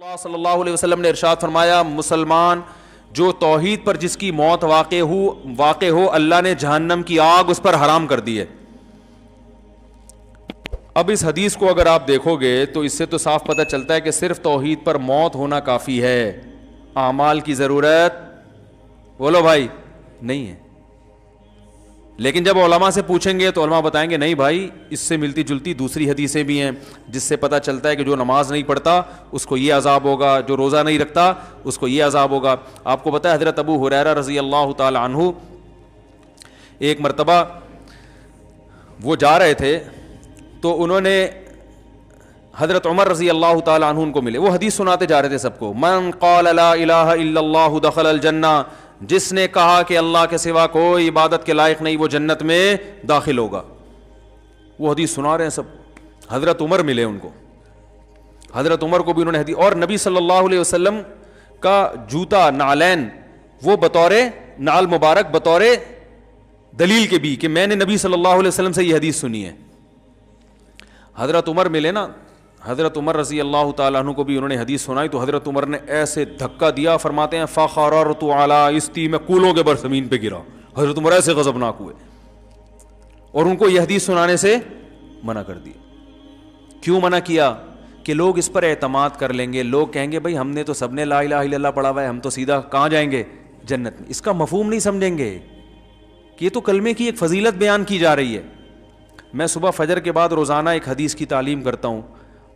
اللہ صلی اللہ علیہ وسلم نے ارشاد فرمایا، مسلمان جو توحید پر جس کی موت واقع ہو اللہ نے جہنم کی آگ اس پر حرام کر دی ہے۔ اب اس حدیث کو اگر آپ دیکھو گے تو اس سے تو صاف پتہ چلتا ہے کہ صرف توحید پر موت ہونا کافی ہے، اعمال کی ضرورت بولو بھائی نہیں ہے۔ لیکن جب علماء سے پوچھیں گے تو علماء بتائیں گے نہیں بھائی، اس سے ملتی جلتی دوسری حدیثیں بھی ہیں جس سے پتہ چلتا ہے کہ جو نماز نہیں پڑھتا اس کو یہ عذاب ہوگا، جو روزہ نہیں رکھتا اس کو یہ عذاب ہوگا۔ آپ کو پتہ ہے حضرت ابو ہریرہ رضی اللہ تعالی عنہ ایک مرتبہ وہ جا رہے تھے تو انہوں نے حضرت عمر رضی اللہ تعالی عنہ ان کو ملے، وہ حدیث سناتے جا رہے تھے سب کو، من قال لا الہ الا اللہ دخل الجنہ، جس نے کہا کہ اللہ کے سوا کوئی عبادت کے لائق نہیں وہ جنت میں داخل ہوگا۔ وہ حدیث سنا رہے ہیں سب، حضرت عمر ملے ان کو، حضرت عمر کو بھی انہوں نے حدیث، اور نبی صلی اللہ علیہ وسلم کا جوتا نعلین وہ بطور نعل مبارک بطور دلیل کے بھی کہ میں نے نبی صلی اللہ علیہ وسلم سے یہ حدیث سنی ہے۔ حضرت عمر ملے نا، حضرت عمر رضی اللہ تعالیٰ عنہ کو بھی انہوں نے حدیث سنائی تو حضرت عمر نے ایسے دھکا دیا، فرماتے ہیں فخررت علی استی، میں کولوں کے بر زمین پہ گرا۔ حضرت عمر ایسے غضبناک ہوئے اور ان کو یہ حدیث سنانے سے منع کر دیا۔ کیوں منع کیا؟ کہ لوگ اس پر اعتماد کر لیں گے، لوگ کہیں گے بھائی ہم نے تو سب نے لا الہ الا اللہ پڑھا ہوا ہے، ہم تو سیدھا کہاں جائیں گے؟ جنت میں۔ اس کا مفہوم نہیں سمجھیں گے کہ یہ تو کلمے کی ایک فضیلت بیان کی جا رہی ہے۔ میں صبح فجر کے بعد روزانہ ایک حدیث کی تعلیم کرتا ہوں،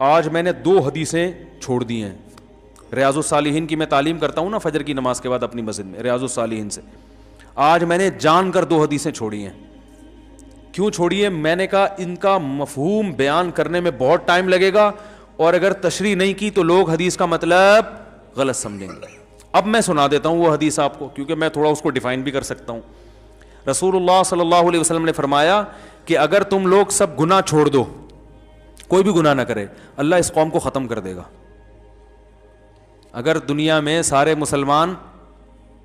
آج میں نے 2 حدیثیں چھوڑ دی ہیں۔ ریاض الصالحین کی میں تعلیم کرتا ہوں نا فجر کی نماز کے بعد اپنی مسجد میں، ریاض الصالحین سے آج میں نے جان کر 2 حدیثیں چھوڑی ہیں۔ کیوں چھوڑی ہیں؟ میں نے کہا ان کا مفہوم بیان کرنے میں بہت ٹائم لگے گا اور اگر تشریح نہیں کی تو لوگ حدیث کا مطلب غلط سمجھیں گے۔ اب میں سنا دیتا ہوں وہ حدیث آپ کو، کیونکہ میں تھوڑا اس کو ڈیفائن بھی کر سکتا ہوں۔ رسول اللہ صلی اللہ علیہ وسلم نے فرمایا کہ اگر تم لوگ سب گناہ چھوڑ دو، کوئی بھی گناہ نہ کرے، اللہ اس قوم کو ختم کر دے گا۔ اگر دنیا میں سارے مسلمان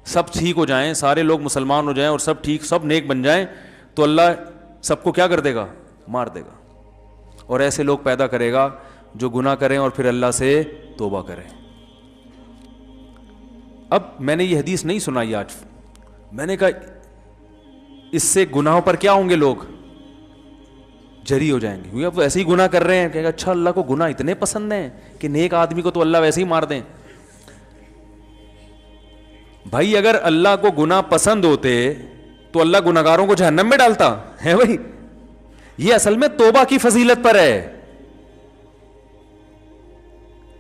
سب ٹھیک ہو جائیں، سارے لوگ مسلمان ہو جائیں اور سب ٹھیک سب نیک بن جائیں تو اللہ سب کو کیا کر دے گا؟ مار دے گا، اور ایسے لوگ پیدا کرے گا جو گناہ کریں اور پھر اللہ سے توبہ کریں۔ اب میں نے یہ حدیث نہیں سنائی آج، میں نے کہا اس سے گناہوں پر کیا ہوں گے؟ لوگ جری ہو جائیں گے، کیونکہ اب ایسے ہی گناہ کر رہے ہیں کہ اچھا اللہ کو گناہ اتنے پسند ہیں کہ نیک آدمی کو تو اللہ ویسے ہی مار دیں۔ بھائی اگر اللہ کو گناہ پسند ہوتے تو اللہ گناہگاروں کو جہنم میں ڈالتا ہے؟ بھائی یہ اصل میں توبہ کی فضیلت پر ہے،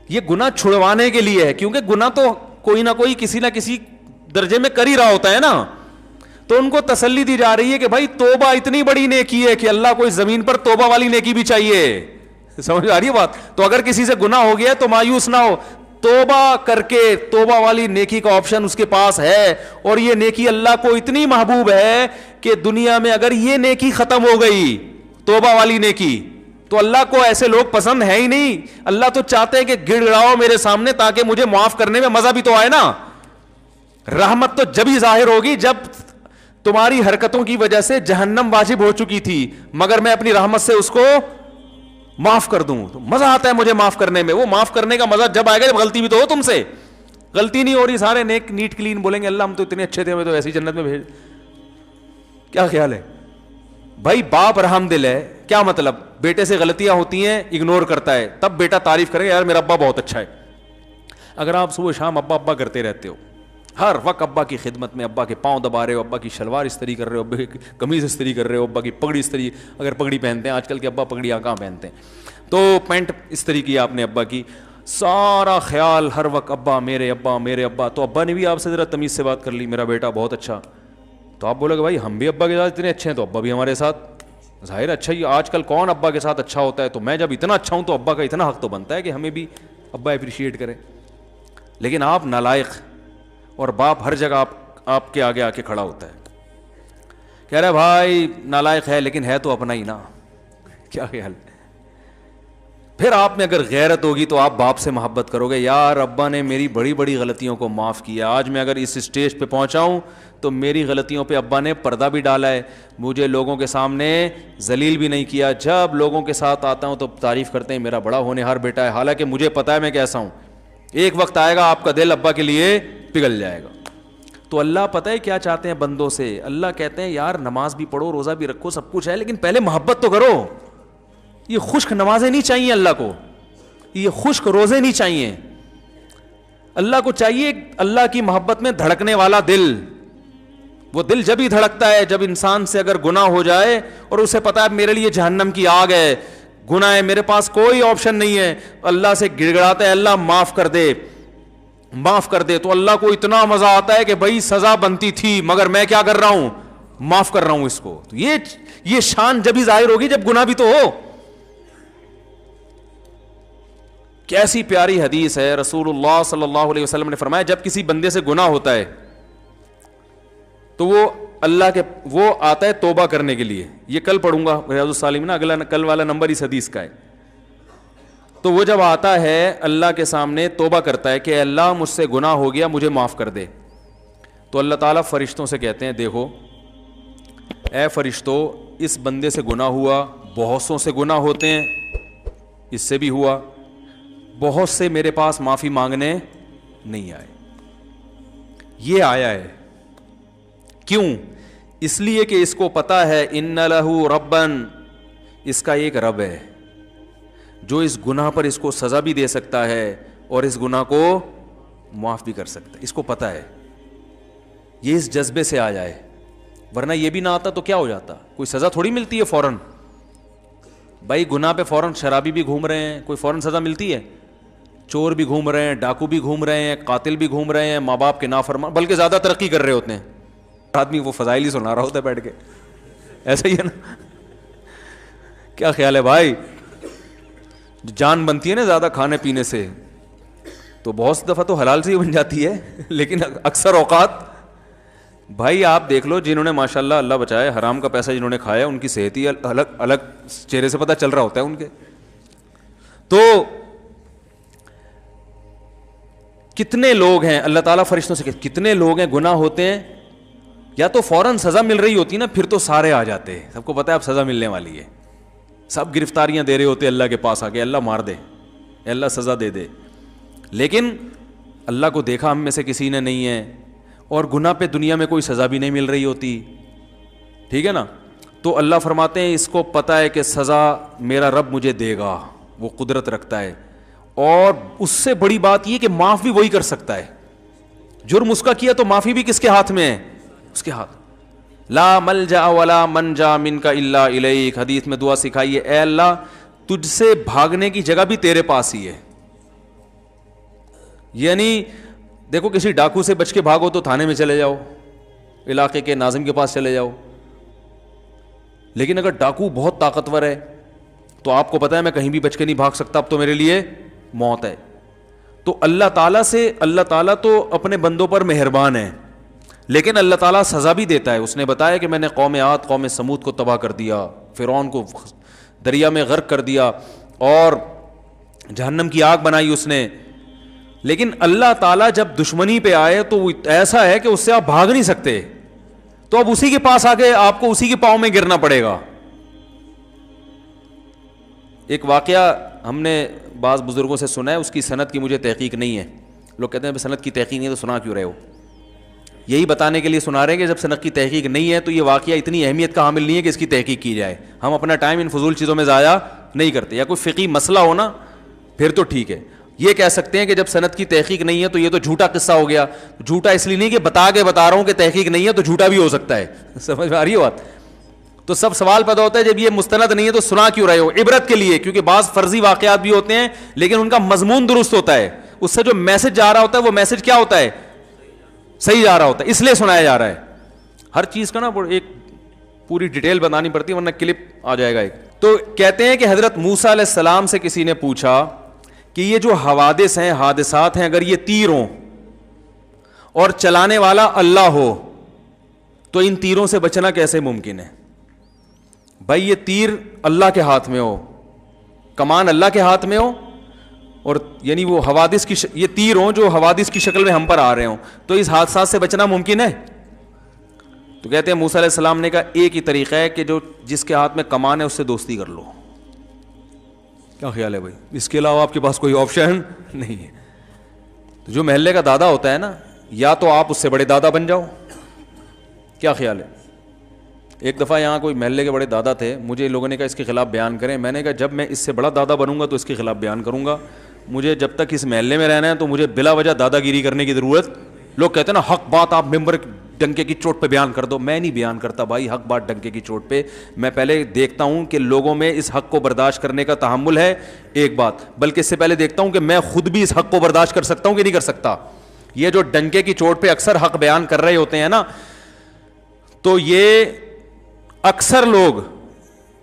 یہ گناہ چھڑوانے کے لیے ہے، کیونکہ گناہ تو کوئی نہ کوئی کسی نہ کسی درجے میں کر ہی رہا ہوتا ہے نا، تو ان کو تسلی دی جا رہی ہے کہ بھائی توبہ اتنی بڑی نیکی ہے کہ اللہ کو اس زمین پر توبہ والی نیکی بھی چاہیے۔ سمجھ آ رہی ہے بات؟ تو اگر کسی سے گناہ ہو گیا تو مایوس نہ ہو، توبہ کر کے توبہ والی نیکی کا آپشن اس کے پاس ہے، اور یہ نیکی اللہ کو اتنی محبوب ہے کہ دنیا میں اگر یہ نیکی ختم ہو گئی توبہ والی نیکی تو اللہ کو ایسے لوگ پسند ہے ہی نہیں۔ اللہ تو چاہتے ہیں کہ گڑگڑاؤ میرے سامنے تاکہ مجھے معاف کرنے میں مزہ بھی تو آئے نا۔ رحمت تو جب ہی ظاہر ہوگی جب تمہاری حرکتوں کی وجہ سے جہنم واجب ہو چکی تھی، مگر میں اپنی رحمت سے اس کو معاف کر دوں تو مزہ آتا ہے مجھے معاف کرنے میں۔ وہ معاف کرنے کا مزہ جب آئے گا جب غلطی بھی تو ہو تم سے، غلطی نہیں ہو رہی، سارے نیک نیٹ کلین بولیں گے اللہ ہم تو اتنے اچھے تھے ہمیں تو ایسی جنت میں بھیج۔ کیا خیال ہے بھائی؟ باپ رحم دل ہے، کیا مطلب؟ بیٹے سے غلطیاں ہوتی ہیں اگنور کرتا ہے، تب بیٹا تعریف کرے یار میرا ابا بہت اچھا ہے۔ اگر آپ صبح شام ابا ابا کرتے رہتے ہو، ہر وقت ابا کی خدمت میں، ابا کے پاؤں دبا رہے ہو، ابا کی شلوار استری کر رہے ہو، ابا کی قمیض استری کر رہے ہو، ابا کی پگڑی استری، اگر پگڑی پہنتے ہیں، آج کل کے ابا پگڑیاں کہاں پہنتے ہیں، تو پینٹ استری کی آپ نے ابا کی، سارا خیال ہر وقت ابا میرے ابا میرے ابا، تو ابا نے بھی آپ سے ذرا تمیز سے بات کر لی میرا بیٹا بہت اچھا، تو آپ بولے کہ بھائی ہم بھی ابا کے ساتھ اتنے اچھے ہیں تو ابا بھی ہمارے ساتھ ظاہر اچھا ہی۔ آج کل کون ابا کے ساتھ اچھا ہوتا ہے؟ تو میں جب اتنا اچھا ہوں تو ابا کا اتنا حق تو بنتا ہے کہ ہمیں بھی ابا اپریشیٹ کرے۔ لیکن آپ نالائق، اور باپ ہر جگہ آپ کے آگے آ کے کھڑا ہوتا ہے، کہہ رہا ہے بھائی نالائق ہے لیکن ہے تو اپنا ہی نا۔ کیا خیال؟ پھر آپ میں اگر غیرت ہوگی تو آپ باپ سے محبت کرو گے، یار ابا نے میری بڑی بڑی غلطیوں کو معاف کیا، آج میں اگر اس اسٹیج پہ پہنچا ہوں تو میری غلطیوں پہ ابا نے پردہ بھی ڈالا ہے، مجھے لوگوں کے سامنے ذلیل بھی نہیں کیا۔ جب لوگوں کے ساتھ آتا ہوں تو تعریف کرتے ہیں میرا بڑا ہونہار بیٹا ہے، حالانکہ مجھے پتا ہے میں کیسا ہوں، ایک وقت آئے گا آپ کا دل ابا کے لیے پگھل جائے گا. تو اللہ پتہ ہے کیا چاہتے ہیں بندوں سے؟ اللہ کہتے ہیں یار نماز بھی پڑھو, روزہ بھی رکھو, سب کچھ ہے, لیکن پہلے محبت تو کرو. یہ خشک نمازیں نہیں چاہیے اللہ کو, یہ خشک روزے نہیں چاہیے. اللہ کو چاہیے اللہ کی محبت میں دھڑکنے والا دل. وہ دل جب ہی دھڑکتا ہے جب انسان سے اگر گناہ ہو جائے اور اسے پتا ہے میرے لیے جہنم کی آگ ہے, گناہ ہے, میرے پاس کوئی آپشن نہیں ہے, اللہ سے گڑ گڑاتا ہے اللہ معاف کر دے, معاف کر دے. تو اللہ کو اتنا مزہ آتا ہے کہ بھائی سزا بنتی تھی مگر میں کیا کر رہا ہوں, معاف کر رہا ہوں اس کو. تو یہ شان جب ہی ظاہر ہوگی جب گناہ بھی تو ہو. کیسی پیاری حدیث ہے, رسول اللہ صلی اللہ علیہ وسلم نے فرمایا جب کسی بندے سے گناہ ہوتا ہے تو وہ آتا ہے توبہ کرنے کے لیے. یہ کل پڑھوں گا ریاض الصالحین میں, اگلا کل والا نمبر اس حدیث کا ہے. تو وہ جب آتا ہے اللہ کے سامنے توبہ کرتا ہے کہ اللہ مجھ سے گناہ ہو گیا, مجھے معاف کر دے. تو اللہ تعالیٰ فرشتوں سے کہتے ہیں دیکھو اے فرشتوں, اس بندے سے گناہ ہوا, بہت سوں سے گناہ ہوتے ہیں, اس سے بھی ہوا, بہت سے میرے پاس معافی مانگنے نہیں آئے, یہ آیا ہے. کیوں؟ اس لیے کہ اس کو پتا ہے ان لہو ربن, اس کا ایک رب ہے جو اس گناہ پر اس کو سزا بھی دے سکتا ہے اور اس گناہ کو معاف بھی کر سکتا ہے. اس کو پتا ہے. یہ اس جذبے سے آ جائے, ورنہ یہ بھی نہ آتا تو کیا ہو جاتا, کوئی سزا تھوڑی ملتی ہے فوراً. بھائی گناہ پہ فوراً شرابی بھی گھوم رہے ہیں, کوئی فوراً سزا ملتی ہے؟ چور بھی گھوم رہے ہیں, ڈاکو بھی گھوم رہے ہیں, قاتل بھی گھوم رہے ہیں, ماں باپ کے نافرمان, بلکہ زیادہ ترقی کر رہے ہوتے ہیں. آدمی وہ فضائل ہی سنا رہا ہوتا ہے بیٹھ کے, ایسا ہی ہے نا. کیا خیال ہے بھائی, جان بنتی ہے نا زیادہ کھانے پینے سے, تو بہت سی دفعہ تو حلال سے ہی بن جاتی ہے, لیکن اکثر اوقات بھائی آپ دیکھ لو جنہوں نے ماشاءاللہ اللہ بچائے حرام کا پیسہ جنہوں نے کھایا ان کی صحت ہی الگ الگ چہرے سے پتہ چل رہا ہوتا ہے ان کے. تو کتنے لوگ ہیں, اللہ تعالیٰ فرشتوں سے کتنے لوگ ہیں گناہ ہوتے ہیں, یا تو فوراً سزا مل رہی ہوتی نا, پھر تو سارے آ جاتے ہیں, سب کو پتہ ہے اب سزا ملنے والی ہے, سب گرفتاریاں دے رہے ہوتے اللہ کے پاس آ کے, اللہ مار دے, اللہ سزا دے دے. لیکن اللہ کو دیکھا ہم میں سے کسی نے نہیں ہے, اور گناہ پہ دنیا میں کوئی سزا بھی نہیں مل رہی ہوتی, ٹھیک ہے نا. تو اللہ فرماتے ہیں اس کو پتہ ہے کہ سزا میرا رب مجھے دے گا, وہ قدرت رکھتا ہے, اور اس سے بڑی بات یہ کہ معاف بھی وہی کر سکتا ہے. جرم اس کا کیا تو معافی بھی کس کے ہاتھ میں ہے, اس کے ہاتھ. لا ملجا ولا منجا منک الا الیک, حدیث میں دعا سکھائی ہے, اے اللہ تجھ سے بھاگنے کی جگہ بھی تیرے پاس ہی ہے. یعنی دیکھو کسی ڈاکو سے بچ کے بھاگو تو تھانے میں چلے جاؤ, علاقے کے ناظم کے پاس چلے جاؤ, لیکن اگر ڈاکو بہت طاقتور ہے تو آپ کو پتا ہے میں کہیں بھی بچ کے نہیں بھاگ سکتا, اب تو میرے لیے موت ہے. تو اللہ تعالیٰ تو اپنے بندوں پر مہربان ہے, لیکن اللہ تعالیٰ سزا بھی دیتا ہے. اس نے بتایا کہ میں نے قوم عاد قوم سمود کو تباہ کر دیا, فرعون کو دریا میں غرق کر دیا اور جہنم کی آگ بنائی اس نے. لیکن اللہ تعالیٰ جب دشمنی پہ آئے تو وہ ایسا ہے کہ اس سے آپ بھاگ نہیں سکتے, تو اب اسی کے پاس آ کے آپ کو اسی کے پاؤں میں گرنا پڑے گا. ایک واقعہ ہم نے بعض بزرگوں سے سنا ہے, اس کی سند کی مجھے تحقیق نہیں ہے. لوگ کہتے ہیں سند کی تحقیق نہیں ہے تو سنا کیوں رہے ہو, یہی بتانے کے لیے سنا رہے ہیں کہ جب سند کی تحقیق نہیں ہے تو یہ واقعہ اتنی اہمیت کا حامل نہیں ہے کہ اس کی تحقیق کی جائے. ہم اپنا ٹائم ان فضول چیزوں میں ضائع نہیں کرتے. یا کوئی فقہی مسئلہ ہو نا پھر تو ٹھیک ہے, یہ کہہ سکتے ہیں کہ جب سند کی تحقیق نہیں ہے تو یہ تو جھوٹا قصہ ہو گیا. جھوٹا اس لیے نہیں کہ بتا رہا ہوں کہ تحقیق نہیں ہے تو جھوٹا بھی ہو سکتا ہے, سمجھ میں آ رہی ہے بات. تو سب سوال پیدا ہوتا ہے جب یہ مستند نہیں ہے تو سنا کیوں رہے ہو, عبرت کے لیے, کیونکہ بعض فرضی واقعات بھی ہوتے ہیں لیکن ان کا مضمون درست ہوتا ہے, اس سے جو میسج جا رہا ہوتا ہے وہ میسج کیا ہوتا ہے, صحیح جا رہا ہوتا ہے, اس لیے سنایا جا رہا ہے. ہر چیز کا نا ایک پوری ڈیٹیل بتانی پڑتی ہے ورنہ کلپ آ جائے گا ایک. تو کہتے ہیں کہ حضرت موسیٰ علیہ السلام سے کسی نے پوچھا کہ یہ جو حوادث ہیں, حادثات ہیں, اگر یہ تیر ہوں اور چلانے والا اللہ ہو تو ان تیروں سے بچنا کیسے ممکن ہے؟ بھائی یہ تیر اللہ کے ہاتھ میں ہو, کمان اللہ کے ہاتھ میں ہو, اور یعنی وہ حوادث کی یہ تیر ہوں جو حوادث کی شکل میں ہم پر آ رہے ہوں, تو اس حادثات سے بچنا ممکن ہے؟ تو کہتے ہیں موسیٰ علیہ السلام نے کہا ایک ہی طریقہ ہے کہ جو جس کے ہاتھ میں کمان ہے اس سے دوستی کر لو. کیا خیال ہے بھائی, اس کے علاوہ آپ کے پاس کوئی آپشن نہیں ہے. تو جو محلے کا دادا ہوتا ہے نا, یا تو آپ اس سے بڑے دادا بن جاؤ. کیا خیال ہے؟ ایک دفعہ یہاں کوئی محلے کے بڑے دادا تھے, مجھے لوگوں نے کہا اس کے خلاف بیان کریں. میں نے کہا جب میں اس سے بڑا دادا بنوں گا تو اس کے خلاف بیان کروں گا. مجھے جب تک اس محلے میں رہنا ہے تو مجھے بلا وجہ دادا گیری کرنے کی ضرورت. لوگ کہتے ہیں نا حق بات آپ ممبر ڈنکے کی چوٹ پہ بیان کر دو. میں نہیں بیان کرتا بھائی حق بات ڈنکے کی چوٹ پہ. میں پہلے دیکھتا ہوں کہ لوگوں میں اس حق کو برداشت کرنے کا تحمل ہے, ایک بات, بلکہ اس سے پہلے دیکھتا ہوں کہ میں خود بھی اس حق کو برداشت کر سکتا ہوں کہ نہیں کر سکتا. یہ جو ڈنکے کی چوٹ پہ اکثر حق بیان کر رہے ہوتے ہیں نا, تو یہ اکثر لوگ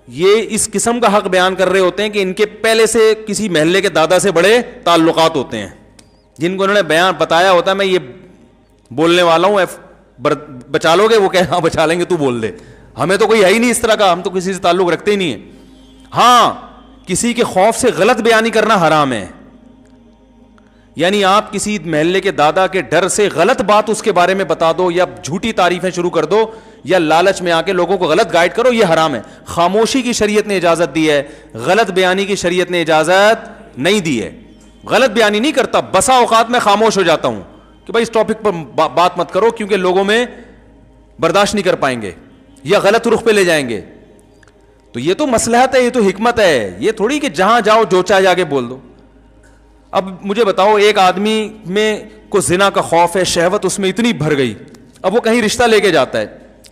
یہ اس قسم کا حق بیان کر رہے ہوتے ہیں کہ ان کے پہلے سے کسی محلے کے دادا سے بڑے تعلقات ہوتے ہیں, جن کو انہوں نے بیان بتایا ہوتا ہے میں یہ بولنے والا ہوں, بچا لو گے؟ وہ کہ ہاں بچا لیں گے, تو بول دے. ہمیں تو کوئی ہے ہی نہیں اس طرح کا, ہم تو کسی سے تعلق رکھتے ہی نہیں ہیں. ہاں کسی کے خوف سے غلط بیانی کرنا حرام ہے, یعنی آپ کسی محلے کے دادا کے ڈر سے غلط بات اس کے بارے میں بتا دو, یا جھوٹی تعریفیں شروع کر دو, یا لالچ میں آ کے لوگوں کو غلط گائیڈ کرو, یہ حرام ہے. خاموشی کی شریعت نے اجازت دی ہے, غلط بیانی کی شریعت نے اجازت نہیں دی ہے. غلط بیانی نہیں کرتا, بسا اوقات میں خاموش ہو جاتا ہوں کہ بھائی اس ٹاپک پر بات مت کرو, کیونکہ لوگوں میں برداشت نہیں کر پائیں گے یا غلط رخ پہ لے جائیں گے. تو یہ تو مصلحت ہے, یہ تو حکمت ہے, یہ تھوڑی کہ جہاں جاؤ جو چاہے جا کے بول دو. اب مجھے بتاؤ, ایک آدمی میں کو زنا کا خوف ہے, شہوت اس میں اتنی بھر گئی, اب وہ کہیں رشتہ لے کے جاتا ہے,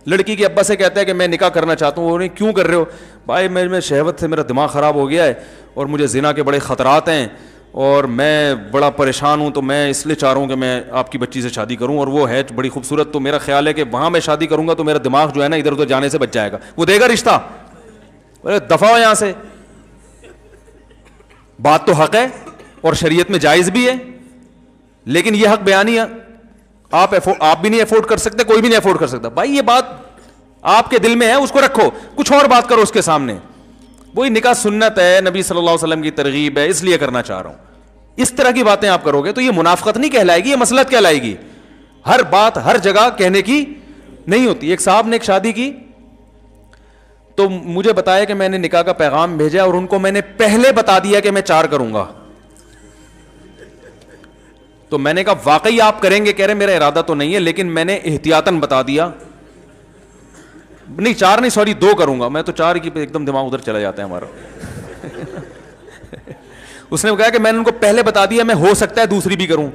لڑکی کے ابا سے کہتا ہے کہ میں نکاح کرنا چاہتا ہوں. وہ نہیں, کیوں کر رہے ہو؟ بھائی میں شہوت سے میرا دماغ خراب ہو گیا ہے اور مجھے زنا کے بڑے خطرات ہیں اور میں بڑا پریشان ہوں, تو میں اس لیے چاہ رہا ہوں کہ میں آپ کی بچی سے شادی کروں, اور وہ ہے بڑی خوبصورت, تو میرا خیال ہے کہ وہاں میں شادی کروں گا تو میرا دماغ جو ہے نا ادھر ادھر جانے سے بچ جائے گا. وہ دے گا رشتہ؟ دفع ہو یہاں سے. بات تو حق ہے اور شریعت میں جائز بھی ہے, لیکن یہ حق بیانی آپ بھی نہیں افورڈ کر سکتے, کوئی بھی نہیں افورڈ کر سکتا. بھائی یہ بات آپ کے دل میں ہے, اس کو رکھو, کچھ اور بات کرو اس کے سامنے. وہی نکاح سنت ہے, نبی صلی اللہ علیہ وسلم کی ترغیب ہے, اس لیے کرنا چاہ رہا ہوں. اس طرح کی باتیں آپ کرو گے تو یہ منافقت نہیں کہلائے گی, یہ مصلحت کہلائے گی. ہر بات ہر جگہ کہنے کی نہیں ہوتی. ایک صاحب نے ایک شادی کی تو مجھے بتایا کہ میں نے نکاح کا پیغام بھیجا اور ان کو میں نے پہلے بتا دیا کہ میں 4 کروں گا. تو میں نے کہا واقعی آپ کریں گے؟ کہہ رہے میرا ارادہ تو نہیں ہے, لیکن میں نے احتیاطاً بتا دیا. نہیں 4 نہیں, سوری 2 کروں گا. میں تو 4 کی ایک دم دماغ ادھر چلا جاتا ہے ہمارا. اس نے کہا کہ میں نے ان کو پہلے بتا دیا میں ہو سکتا ہے دوسری بھی کروں.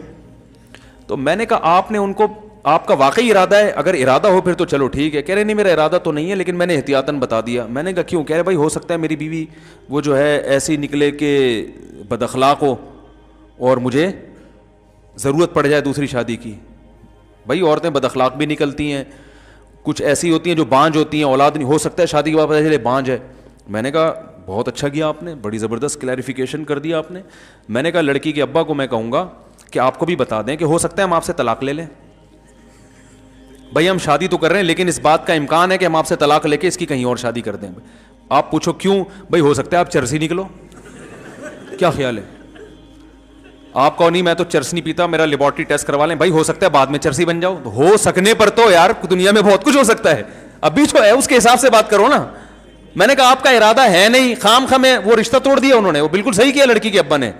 تو میں نے کہا آپ نے ان کو, آپ کا واقعی ارادہ ہے؟ اگر ارادہ ہو پھر تو چلو ٹھیک ہے. کہہ رہے نہیں میرا ارادہ تو نہیں ہے, لیکن میں نے احتیاطاً بتا دیا. میں نے کہا کیوں؟ کہہ رہے بھائی ہو سکتا ہے میری بیوی وہ جو ہے ایسی نکلے کہ بد اخلاق ہو اور مجھے ضرورت پڑ جائے دوسری شادی کی. بھائی عورتیں بد اخلاق بھی نکلتی ہیں, کچھ ایسی ہوتی ہیں جو بانجھ ہوتی ہیں, اولاد نہیں ہو سکتا ہے شادی کے بعد پتہ چلے بانجھ ہے. میں نے کہا بہت اچھا کیا آپ نے, بڑی زبردست کلیریفیکیشن کر دیا آپ نے. میں نے کہا لڑکی کے ابا کو میں کہوں گا کہ آپ کو بھی بتا دیں کہ ہو سکتا ہے ہم آپ سے طلاق لے لیں. بھائی ہم شادی تو کر رہے ہیں لیکن اس بات کا امکان ہے کہ ہم آپ سے طلاق لے کے اس کی کہیں اور شادی کر دیں. آپ پوچھو کیوں؟ بھائی ہو سکتا ہے آپ چرس ہی نکلو. کیا خیال ہے آپ کو؟ نہیں میں تو چرس نہیں پیتا, میرا لیبارٹری ٹیسٹ کروا لیں. بھائی ہو سکتا ہے بعد میں چرسی بن جاؤ. ہو سکنے پر تو یار دنیا میں بہت کچھ ہو سکتا ہے, ابھی جو ہے اس کے حساب سے بات کرو نا. میں نے کہا آپ کا ارادہ ہے نہیں, خام خواہ میں وہ رشتہ توڑ دیا انہوں نے. وہ بالکل صحیح کیا لڑکی کے ابا نے,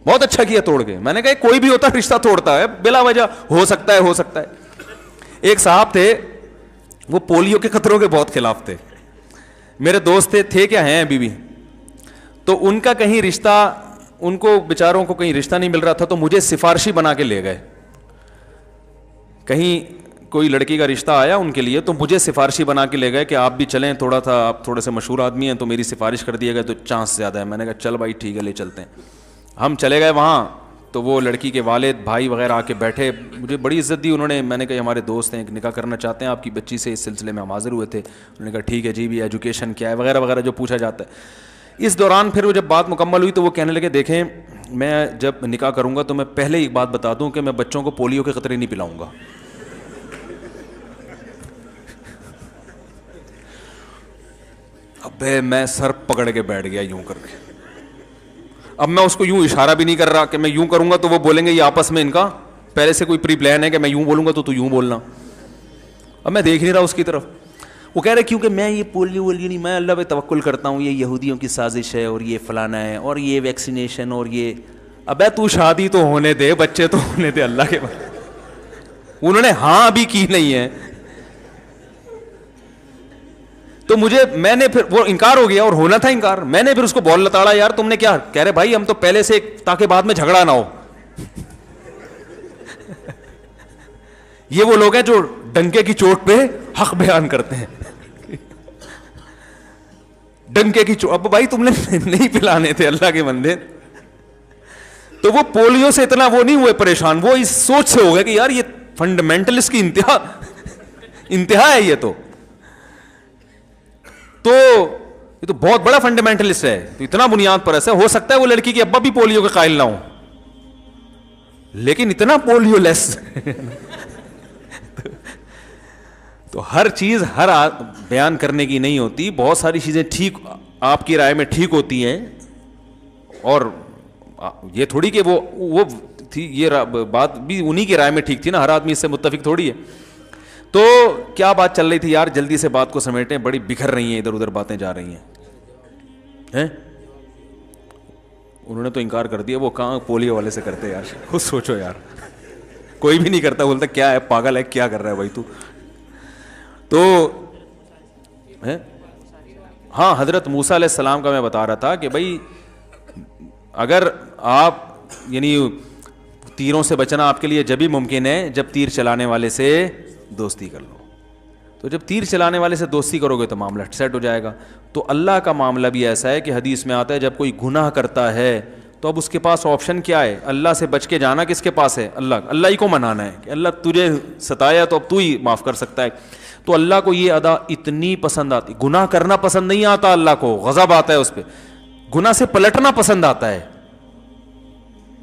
بہت اچھا کیا توڑ کے. میں نے کہا کوئی بھی ہوتا رشتہ توڑتا ہے بلا وجہ, ہو سکتا ہے ہو سکتا ہے. ایک صاحب تھے وہ پولیو کے خطروں کے بہت خلاف تھے, میرے دوست تھے کیا ہیں ابھی بھی. تو ان کا کہیں رشتہ, ان کو بیچاروں کو کہیں رشتہ نہیں مل رہا تھا, تو مجھے سفارشی بنا کے لے گئے. کہیں کوئی لڑکی کا رشتہ آیا ان کے لیے, تو مجھے سفارشی بنا کے لے گئے کہ آپ بھی چلیں, تھوڑا تھا آپ تھوڑے سے مشہور آدمی ہیں تو میری سفارش کر دیے گئے تو چانس زیادہ ہے. میں نے کہا چل بھائی ٹھیک ہے لے چلتے ہیں. ہم چلے گئے وہاں, تو وہ لڑکی کے والد بھائی وغیرہ آ کے بیٹھے, مجھے بڑی عزت دی انہوں نے. میں نے کہا ہمارے دوست ہیں نکاح کرنا چاہتے ہیں آپ کی بچی سے, اس سلسلے میں ہم حاضر ہوئے تھے. انہوں نے کہا ٹھیک ہے جی, بھی ایجوکیشن کیا ہے وغیرہ وغیرہ جو پوچھا جاتا ہے. اس دوران پھر وہ جب بات مکمل ہوئی تو وہ کہنے لگے دیکھیں میں جب نکاح کروں گا تو میں پہلے ایک بات بتا دوں کہ میں بچوں کو پولیو کے قطرے نہیں پلاؤں گا. ابے میں سر پکڑ کے بیٹھ گیا یوں کر کے. اب میں اس کو یوں اشارہ بھی نہیں کر رہا کہ میں یوں کروں گا تو وہ بولیں گے یہ آپس میں ان کا پہلے سے کوئی پری پلان ہے کہ میں یوں بولوں گا تو یوں بولنا. اب میں دیکھ نہیں رہا اس کی طرف. وہ کہہ رہے کیونکہ میں یہ پولیو نہیں, میں اللہ پہ توکل کرتا ہوں, یہ یہودیوں کی سازش ہے اور یہ فلانا ہے اور یہ ویکسینیشن اور یہ. ابے تو شادی تو ہونے دے, بچے تو ہونے دے اللہ کے بعد. انہوں نے ہاں ابھی کی نہیں ہے. تو میں نے پھر وہ انکار ہو گیا, اور ہونا تھا انکار. میں نے پھر اس کو بول لتاڑا, یار تم نے کیا کہہ رہے بھائی, ہم تو پہلے سے تاکہ بعد میں جھگڑا نہ ہو. یہ وہ لوگ ہیں جو ڈنکے کی چوٹ پہ حق بیان کرتے ہیں. ڈنکے کی چوٹ, اب بھائی تم نے نہیں پلانے تھے اللہ کے بندے. تو وہ پولیو سے اتنا وہ نہیں ہوئے پریشان, وہ اس سوچ سے ہو گئے کہ یار یہ فنڈامنٹلسٹ کی انتہا ہے. یہ تو بہت بڑا فنڈامنٹلسٹ ہے, تو اتنا بنیاد پر ایسا ہو سکتا ہے وہ لڑکی کے ابا بھی پولیو کے قائل نہ ہو, لیکن اتنا پولیو لیس. تو ہر چیز ہر بیان کرنے کی نہیں ہوتی. بہت ساری چیزیں ٹھیک آپ کی رائے میں ٹھیک ہوتی ہیں, اور یہ تھوڑی کہ وہ تھی, یہ بات بھی انہی کی رائے میں ٹھیک تھی نا, ہر آدمی اس سے متفق تھوڑی ہے. تو کیا بات چل رہی تھی یار, جلدی سے بات کو سمیٹیں, بڑی بکھر رہی ہیں, ادھر ادھر باتیں جا رہی ہیں. انہوں نے تو انکار کر دیا, وہ کہاں پولیو والے سے کرتے یار, خود سوچو یار, کوئی بھی نہیں کرتا, بولتا کیا ہے پاگل ہے, کیا کر رہا ہے بھائی تو ہاں حضرت موسیٰ علیہ السلام کا میں بتا رہا تھا کہ بھائی اگر آپ یعنی تیروں سے بچنا آپ کے لیے جب ہی ممکن ہے جب تیر چلانے والے سے دوستی کر لو. تو جب تیر چلانے والے سے دوستی کرو گے تو معاملہ سیٹ ہو جائے گا. تو اللہ کا معاملہ بھی ایسا ہے کہ حدیث میں آتا ہے جب کوئی گناہ کرتا ہے تو اب اس کے پاس آپشن کیا ہے, اللہ سے بچ کے جانا کس کے پاس ہے, اللہ ہی کو منانا ہے کہ اللہ تجھے ستایا تو اب تو ہی معاف کر سکتا ہے. تو اللہ کو یہ ادا اتنی پسند آتی, گناہ کرنا پسند نہیں آتا اللہ کو, غضب آتا ہے اس پہ, گناہ سے پلٹنا پسند آتا ہے.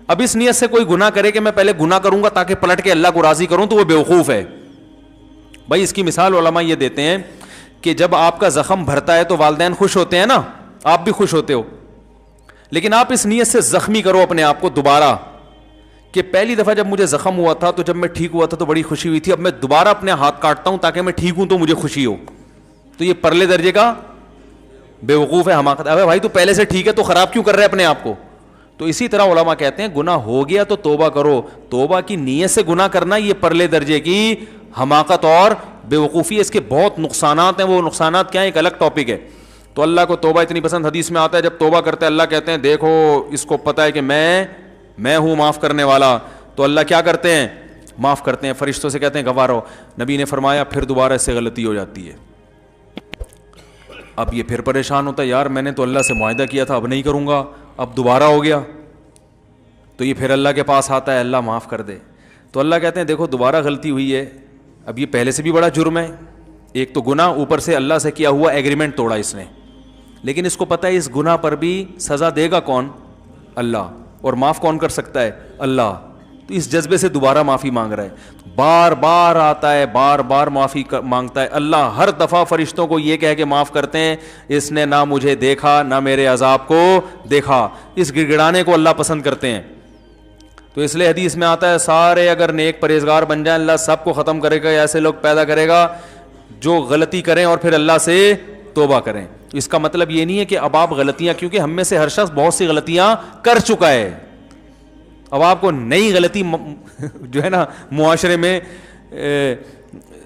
اب اس نیت سے کوئی گناہ کرے کہ میں پہلے گناہ کروں گا تاکہ پلٹ کے اللہ کو راضی کروں, تو وہ بیوقوف ہے. بھائی اس کی مثال علماء یہ دیتے ہیں کہ جب آپ کا زخم بھرتا ہے تو والدین خوش ہوتے ہیں نا, آپ بھی خوش ہوتے ہو, لیکن آپ اس نیت سے زخمی کرو اپنے آپ کو دوبارہ کہ پہلی دفعہ جب مجھے زخم ہوا تھا تو جب میں ٹھیک ہوا تھا تو بڑی خوشی ہوئی تھی, اب میں دوبارہ اپنے ہاتھ کاٹتا ہوں تاکہ میں ٹھیک ہوں تو مجھے خوشی ہو. تو یہ پرلے درجے کا بیوقوف ہے, حماقت. ابے بھائی تو پہلے سے ٹھیک ہے تو خراب کیوں کر رہے اپنے آپ کو. تو اسی طرح علماء کہتے ہیں گناہ ہو گیا تو توبہ کرو, توبہ کی نیت سے گناہ کرنا یہ پرلے درجے کی حماقت اور بیوقوفی ہے. اس کے بہت نقصانات ہیں, وہ نقصانات کیا ہیں ایک الگ ٹاپک ہے. تو اللہ کو توبہ اتنی پسند, حدیث میں آتا ہے جب توبہ کرتے ہیں اللہ کہتے ہیں دیکھو اس کو پتہ ہے کہ میں ہوں معاف کرنے والا, تو اللہ کیا کرتے ہیں, معاف کرتے ہیں. فرشتوں سے کہتے ہیں گواہ رہو. نبی نے فرمایا پھر دوبارہ اس سے غلطی ہو جاتی ہے. اب یہ پھر پریشان ہوتا ہے, یار میں نے تو اللہ سے معاہدہ کیا تھا اب نہیں کروں گا, اب دوبارہ ہو گیا. تو یہ پھر اللہ کے پاس آتا ہے, اللہ معاف کر دے. تو اللہ کہتے ہیں دیکھو دوبارہ غلطی ہوئی ہے, اب یہ پہلے سے بھی بڑا جرم ہے, ایک تو گناہ, اوپر سے اللہ سے کیا ہوا ایگریمنٹ توڑا اس نے, لیکن اس کو پتہ ہے اس گناہ پر بھی سزا دے گا کون, اللہ, اور معاف کون کر سکتا ہے, اللہ. تو اس جذبے سے دوبارہ معافی مانگ رہا ہے, بار بار آتا ہے, بار بار معافی مانگتا ہے. اللہ ہر دفعہ فرشتوں کو یہ کہہ کے معاف کرتے ہیں اس نے نہ مجھے دیکھا نہ میرے عذاب کو دیکھا. اس گڑگڑانے کو اللہ پسند کرتے ہیں. تو اس لیے حدیث میں آتا ہے سارے اگر نیک پرہیزگار بن جائیں اللہ سب کو ختم کرے گا, ایسے لوگ پیدا کرے گا جو غلطی کریں اور پھر اللہ سے توبہ کریں. اس کا مطلب یہ نہیں ہے کہ اب آپ غلطیاں, کیونکہ ہم میں سے ہر شخص بہت سی غلطیاں کر چکا ہے, اب آپ کو نئی غلطی جو ہے نا معاشرے میں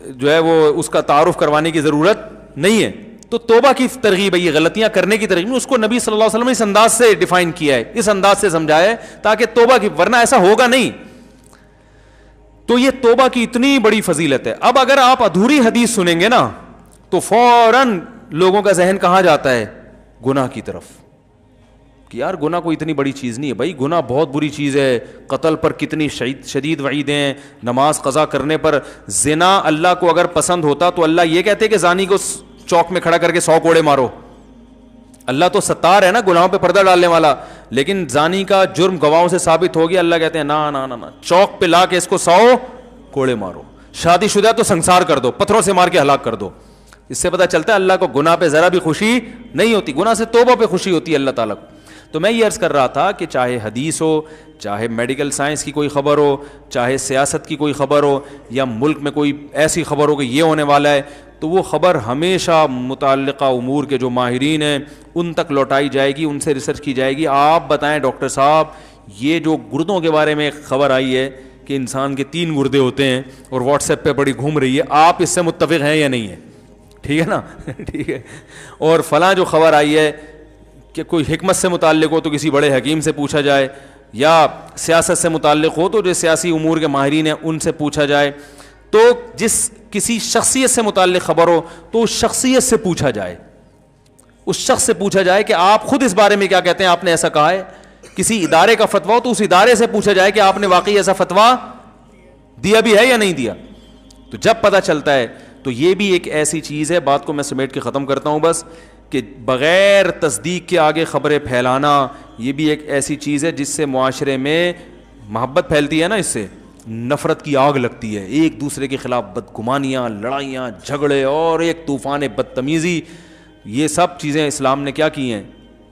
جو ہے وہ اس کا تعارف کروانے کی ضرورت نہیں ہے. تو توبہ کی ترغیب ہے, یہ غلطیاں کرنے کی ترغیب, اس کو نبی صلی اللہ علیہ وسلم نے اس انداز سے ڈیفائن کیا ہے, اس انداز سے سمجھایا ہے تاکہ توبہ کی, ورنہ ایسا ہوگا نہیں. تو یہ توبہ کی اتنی بڑی فضیلت ہے. اب اگر آپ ادھوری حدیث سنیں گے نا تو فوراً لوگوں کا ذہن کہاں جاتا ہے, گناہ کی طرف, کہ یار گناہ کوئی اتنی بڑی چیز نہیں ہے. بھائی گناہ بہت بری چیز ہے, قتل پر کتنی شدید وعیدیں, نماز قضا کرنے پر. زنا اللہ کو اگر پسند ہوتا تو اللہ یہ کہتے کہ زانی کو چوک میں کھڑا کر کے 100 کوڑے مارو. اللہ تو ستار ہے نا, گناہوں پہ پردہ ڈالنے والا, لیکن زانی کا جرم گواہوں سے ثابت ہو گیا, اللہ کہتے ہیں نا نا نا, چوک پہ لا کے اس کو 100 کوڑے مارو. شادی شدہ تو سنسار کر دو, پتھروں سے مار کے ہلاک کر دو. اس سے پتہ چلتا ہے اللہ کو گناہ پہ ذرا بھی خوشی نہیں ہوتی, گناہ سے توبہ پہ خوشی ہوتی ہے اللہ تعالیٰ کو. تو میں یہ عرض کر رہا تھا کہ چاہے حدیث ہو, چاہے میڈیکل سائنس کی کوئی خبر ہو, چاہے سیاست کی کوئی خبر ہو, یا ملک میں کوئی ایسی خبر ہو کہ یہ ہونے والا ہے, تو وہ خبر ہمیشہ متعلقہ امور کے جو ماہرین ہیں ان تک لوٹائی جائے گی, ان سے ریسرچ کی جائے گی. آپ بتائیں ڈاکٹر صاحب یہ جو گردوں کے بارے میں ایک خبر آئی ہے کہ انسان کے 3 گردے ہوتے ہیں اور واٹس ایپ پہ بڑی گھوم رہی ہے, آپ اس سے متفق ہیں یا نہیں ہے؟ ٹھیک ہے نا ٹھیک ہے. اور فلاں جو خبر آئی ہے کہ کوئی حکمت سے متعلق ہو تو کسی بڑے حکیم سے پوچھا جائے, یا سیاست سے متعلق ہو تو جو سیاسی امور کے ماہرین ہیں ان سے پوچھا جائے, تو جس کسی شخصیت سے متعلق خبر ہو تو اس شخصیت سے پوچھا جائے, اس شخص سے پوچھا جائے کہ آپ خود اس بارے میں کیا کہتے ہیں, آپ نے ایسا کہا ہے. کسی ادارے کا فتویٰ ہو تو اس ادارے سے پوچھا جائے کہ آپ نے واقعی ایسا فتویٰ دیا بھی ہے یا نہیں دیا. تو جب پتہ چلتا ہے تو یہ بھی ایک ایسی چیز ہے, بات کو میں سمیٹ کے ختم کرتا ہوں بس, کہ بغیر تصدیق کے آگے خبریں پھیلانا یہ بھی ایک ایسی چیز ہے جس سے معاشرے میں محبت پھیلتی ہے نا, اس سے نفرت کی آگ لگتی ہے, ایک دوسرے کے خلاف بدگمانیاں, لڑائیاں, جھگڑے اور ایک طوفان بدتمیزی. یہ سب چیزیں اسلام نے کیا کی ہیں,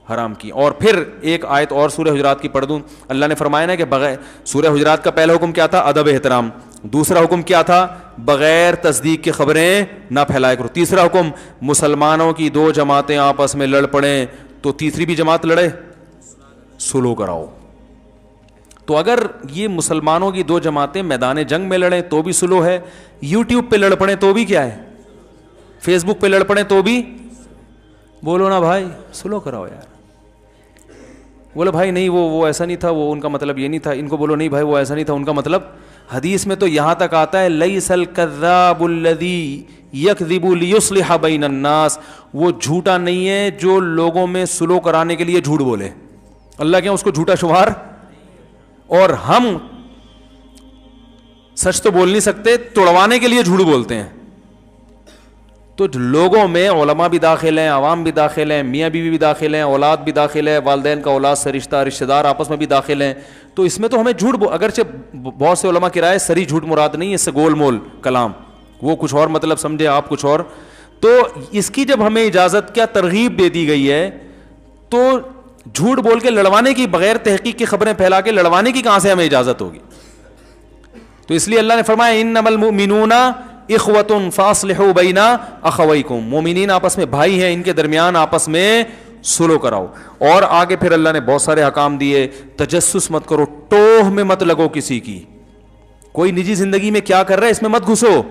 حرام کی. اور پھر ایک آیت اور سورہ حجرات کی پڑھ دوں. اللہ نے فرمایا نا کہ بغیر, سورہ حجرات کا پہلا حکم کیا تھا, ادب احترام. دوسرا حکم کیا تھا, بغیر تصدیق کے خبریں نہ پھیلایا کرو. تیسرا حکم, مسلمانوں کی 2 جماعتیں آپس میں لڑ پڑیں تو تیسری بھی جماعت لڑے, سلو کراؤ. تو اگر یہ مسلمانوں کی 2 جماعتیں میدان جنگ میں لڑیں تو بھی سلو ہے, یوٹیوب پہ لڑ پڑیں تو بھی کیا ہے, فیس بک پہ لڑ پڑیں تو بھی, بولو نا بھائی سلو کراؤ یار. بولو بھائی نہیں وہ ایسا نہیں تھا, وہ ان کا مطلب یہ نہیں تھا. ان کو بولو نہیں بھائی وہ ایسا نہیں تھا, ان کا مطلب. حدیث میں تو یہاں تک آتا ہے لیس الکذاب الذی یکذب لیصلح بین الناس, وہ جھوٹا نہیں ہے جو لوگوں میں سلو کرانے کے لیے جھوٹ بولے. اللہ کیا اس کو جھوٹا شمار, اور ہم سچ تو بول نہیں سکتے, توڑوانے کے لیے جھوٹ بولتے ہیں. تو لوگوں میں علماء بھی داخل ہیں, عوام بھی داخل ہیں, میاں بیوی بھی داخل ہیں, اولاد بھی داخل ہے, والدین کا اولاد سے رشتہ دار آپس میں بھی داخل ہیں. تو اس میں تو ہمیں جھوٹ, اگرچہ بہت سے علماء کی رائے سری جھوٹ مراد نہیں ہے, اس سے گول مول کلام, وہ کچھ اور مطلب سمجھے, آپ کچھ اور. تو اس کی جب ہمیں اجازت کیا ترغیب دے دی گئی ہے, تو جھوٹ بول کے لڑوانے کی, بغیر تحقیق کی خبریں پھیلا کے لڑوانے کی کہاں سے ہمیں اجازت ہوگی. تو اس لیے اللہ نے فرمایا انما المؤمنون اخوۃ فاصلحوا بین اخویکم, مومنین آپس میں بھائی ہیں, ان کے درمیان آپس میں سلو کراؤ. اور آگے پھر اللہ نے بہت سارے احکام دیے, تجسس مت کرو, ٹوہ میں مت لگو کسی کی, کوئی نجی زندگی میں کیا کر رہا ہے اس میں مت گھسو.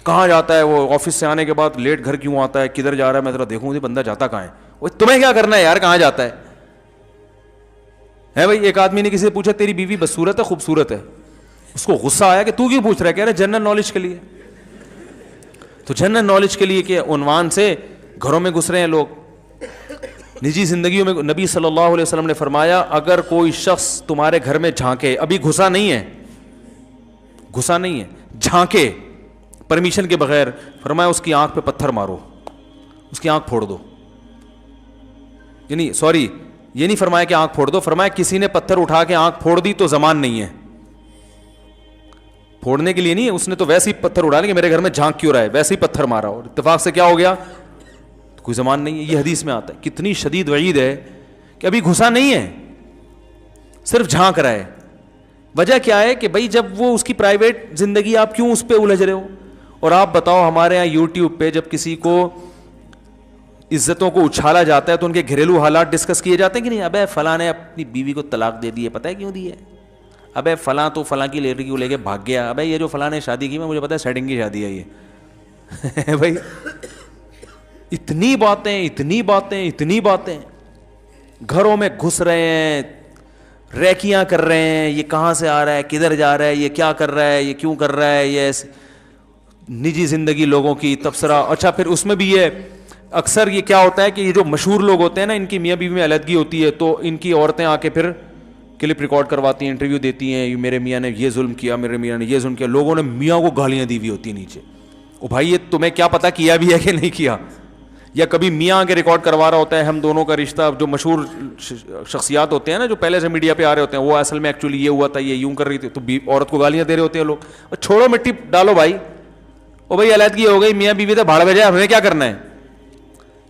کہاں جاتا ہے وہ, آفس سے آنے کے بعد لیٹ گھر کیوں آتا ہے, کدھر جا رہا ہے, میں ذرا دیکھوں یہ بندہ جاتا کہاں ہے, وہ تمہیں کیا کرنا ہے یار, کہاں جاتا ہے بھائی. ایک آدمی نے کسی سے پوچھا تیری بیوی بدصورت ہے خوبصورت ہے, اس کو غصہ آیا کہ تو کیوں پوچھ رہا ہے, کہہ رہے جنرل نالج کے لیے. تو جنرل نالج کے لیے کہ عنوان سے گھروں میں گھس رہے ہیں لوگ, نجی زندگیوں میں. نبی صلی اللہ علیہ وسلم نے فرمایا اگر کوئی شخص تمہارے گھر میں جھانکے, ابھی گھسا نہیں ہے, جھانکے پرمیشن کے بغیر, فرمایا اس کی آنکھ پہ پتھر مارو, اس کی آنکھ پھوڑ دو. یعنی سوری, یہ نہیں فرمایا کہ آنکھ پھوڑ دو, فرمایا کسی نے پتھر اٹھا کے آنکھ پھوڑ دی تو زمان نہیں ہے, پھوڑنے کے لیے نہیں ہے, اس نے تو ویسے ہی پتھر اڑا لیا کہ میرے گھر میں جھانک کیوں رہا ہے, ویسے ہی پتھر مارا اور اتفاق سے کیا ہو گیا, کوئی زمان نہیں ہے. یہ حدیث میں آتا ہے. کتنی شدید وعید ہے کہ ابھی گھسا نہیں ہے, صرف جھانک رہا ہے. وجہ کیا ہے کہ بھائی جب وہ اس کی پرائیویٹ زندگی, آپ کیوں اس پہ الجھ رہے ہو. اور آپ بتاؤ ہمارے یہاں یوٹیوب پہ جب کسی کو عزتوں کو اچھالا جاتا ہے تو ان کے گھریلو حالات ڈسکس کیے جاتے ہیں کہ نہیں, ابے فلاں نے اپنی بیوی کو طلاق دے دی ہے, پتہ ہے کیوں دی ہے, ابے فلاں تو فلاں کی لیڈی کو لے کے بھاگ گیا, ابے یہ جو فلاں نے شادی کی, میں مجھے پتا ہے سیٹنگ کی شادی ہے یہ بھائی. اتنی باتیں گھروں میں گھس رہے ہیں, ریکیاں کر رہے ہیں, یہ کہاں سے آ رہا ہے, کدھر جا رہا ہے, یہ کیا کر رہا ہے, یہ کیوں کر رہا ہے, یہ نجی زندگی لوگوں کی تبصرہ. اچھا پھر اس میں بھی یہ اکثر یہ کیا ہوتا ہے کہ یہ جو مشہور لوگ ہوتے ہیں نا, ان کی میاں بیوی میں علیحدگی ہوتی ہے تو ان کی عورتیں آ کے پھر کلپ ریکارڈ کرواتی ہیں, انٹرویو دیتی ہیں, میرے میاں نے یہ ظلم کیا, میرے میاں نے یہ ظلم کیا. لوگوں نے میاں کو گالیاں دی ہوئی ہوتی ہیں نیچے. او بھائی یہ تمہیں کیا پتا کیا بھی ہے کہ نہیں کیا, یا کبھی میاں کے ریکارڈ کروا رہا ہوتا ہے ہم دونوں کا رشتہ. جو مشہور شخصیات ہوتے ہیں نا, جو پہلے سے میڈیا پہ آ رہے ہوتے ہیں, وہ اصل میں ایکچولی یہ ہوا تھا, یہ یوں کر رہی تھی, تو عورت کو گالیاں دے رہے ہوتے ہیں لوگ. چھوڑو مٹی ڈالو بھائی, او بھائی علیحدگی ہو گئی, میاں بیوی تو بھاڑ بجائے, ہمیں کیا کرنا ہے.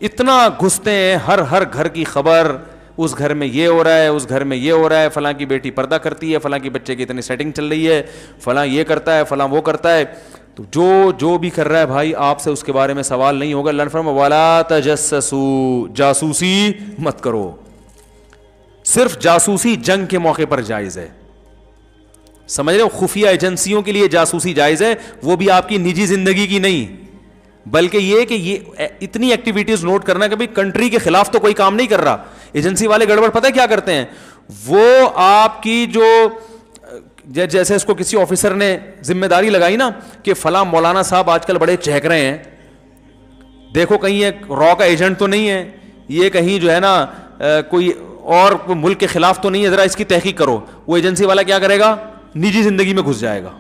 اتنا گھستے ہیں, ہر گھر کی خبر, اس گھر میں یہ ہو رہا ہے, اس گھر میں یہ ہو رہا ہے, فلاں کی بیٹی پردہ کرتی ہے, فلاں کی بچے کی اتنی سیٹنگ چل رہی ہے, فلاں یہ کرتا ہے, فلاں وہ کرتا ہے. تو جو بھی کر رہا ہے بھائی, آپ سے اس کے بارے میں سوال نہیں ہوگا. اللہ نے فرمایا ولا تجسسوا, جاسوسی مت کرو. صرف جاسوسی جنگ کے موقع پر جائز ہے. سمجھ رہے ہو؟ خفیہ ایجنسیوں کے لیے جاسوسی جائز ہے, وہ بھی آپ کی نجی زندگی کی نہیں, بلکہ یہ کہ یہ اتنی ایکٹیویٹیز نوٹ کرنا کہ بھائی کنٹری کے خلاف تو کوئی کام نہیں کر رہا. ایجنسی والے گڑبڑ پتہ ہے کیا کرتے ہیں, وہ آپ کی جو جیسے اس کو کسی آفیسر نے ذمہ داری لگائی نا کہ فلاں مولانا صاحب آج کل بڑے چہک رہے ہیں, دیکھو کہیں یہ را کا ایجنٹ تو نہیں ہے, یہ کہیں جو ہے نا کوئی اور ملک کے خلاف تو نہیں ہے, ذرا اس کی تحقیق کرو. وہ ایجنسی والا کیا کرے گا, نجی زندگی میں گھس جائے گا,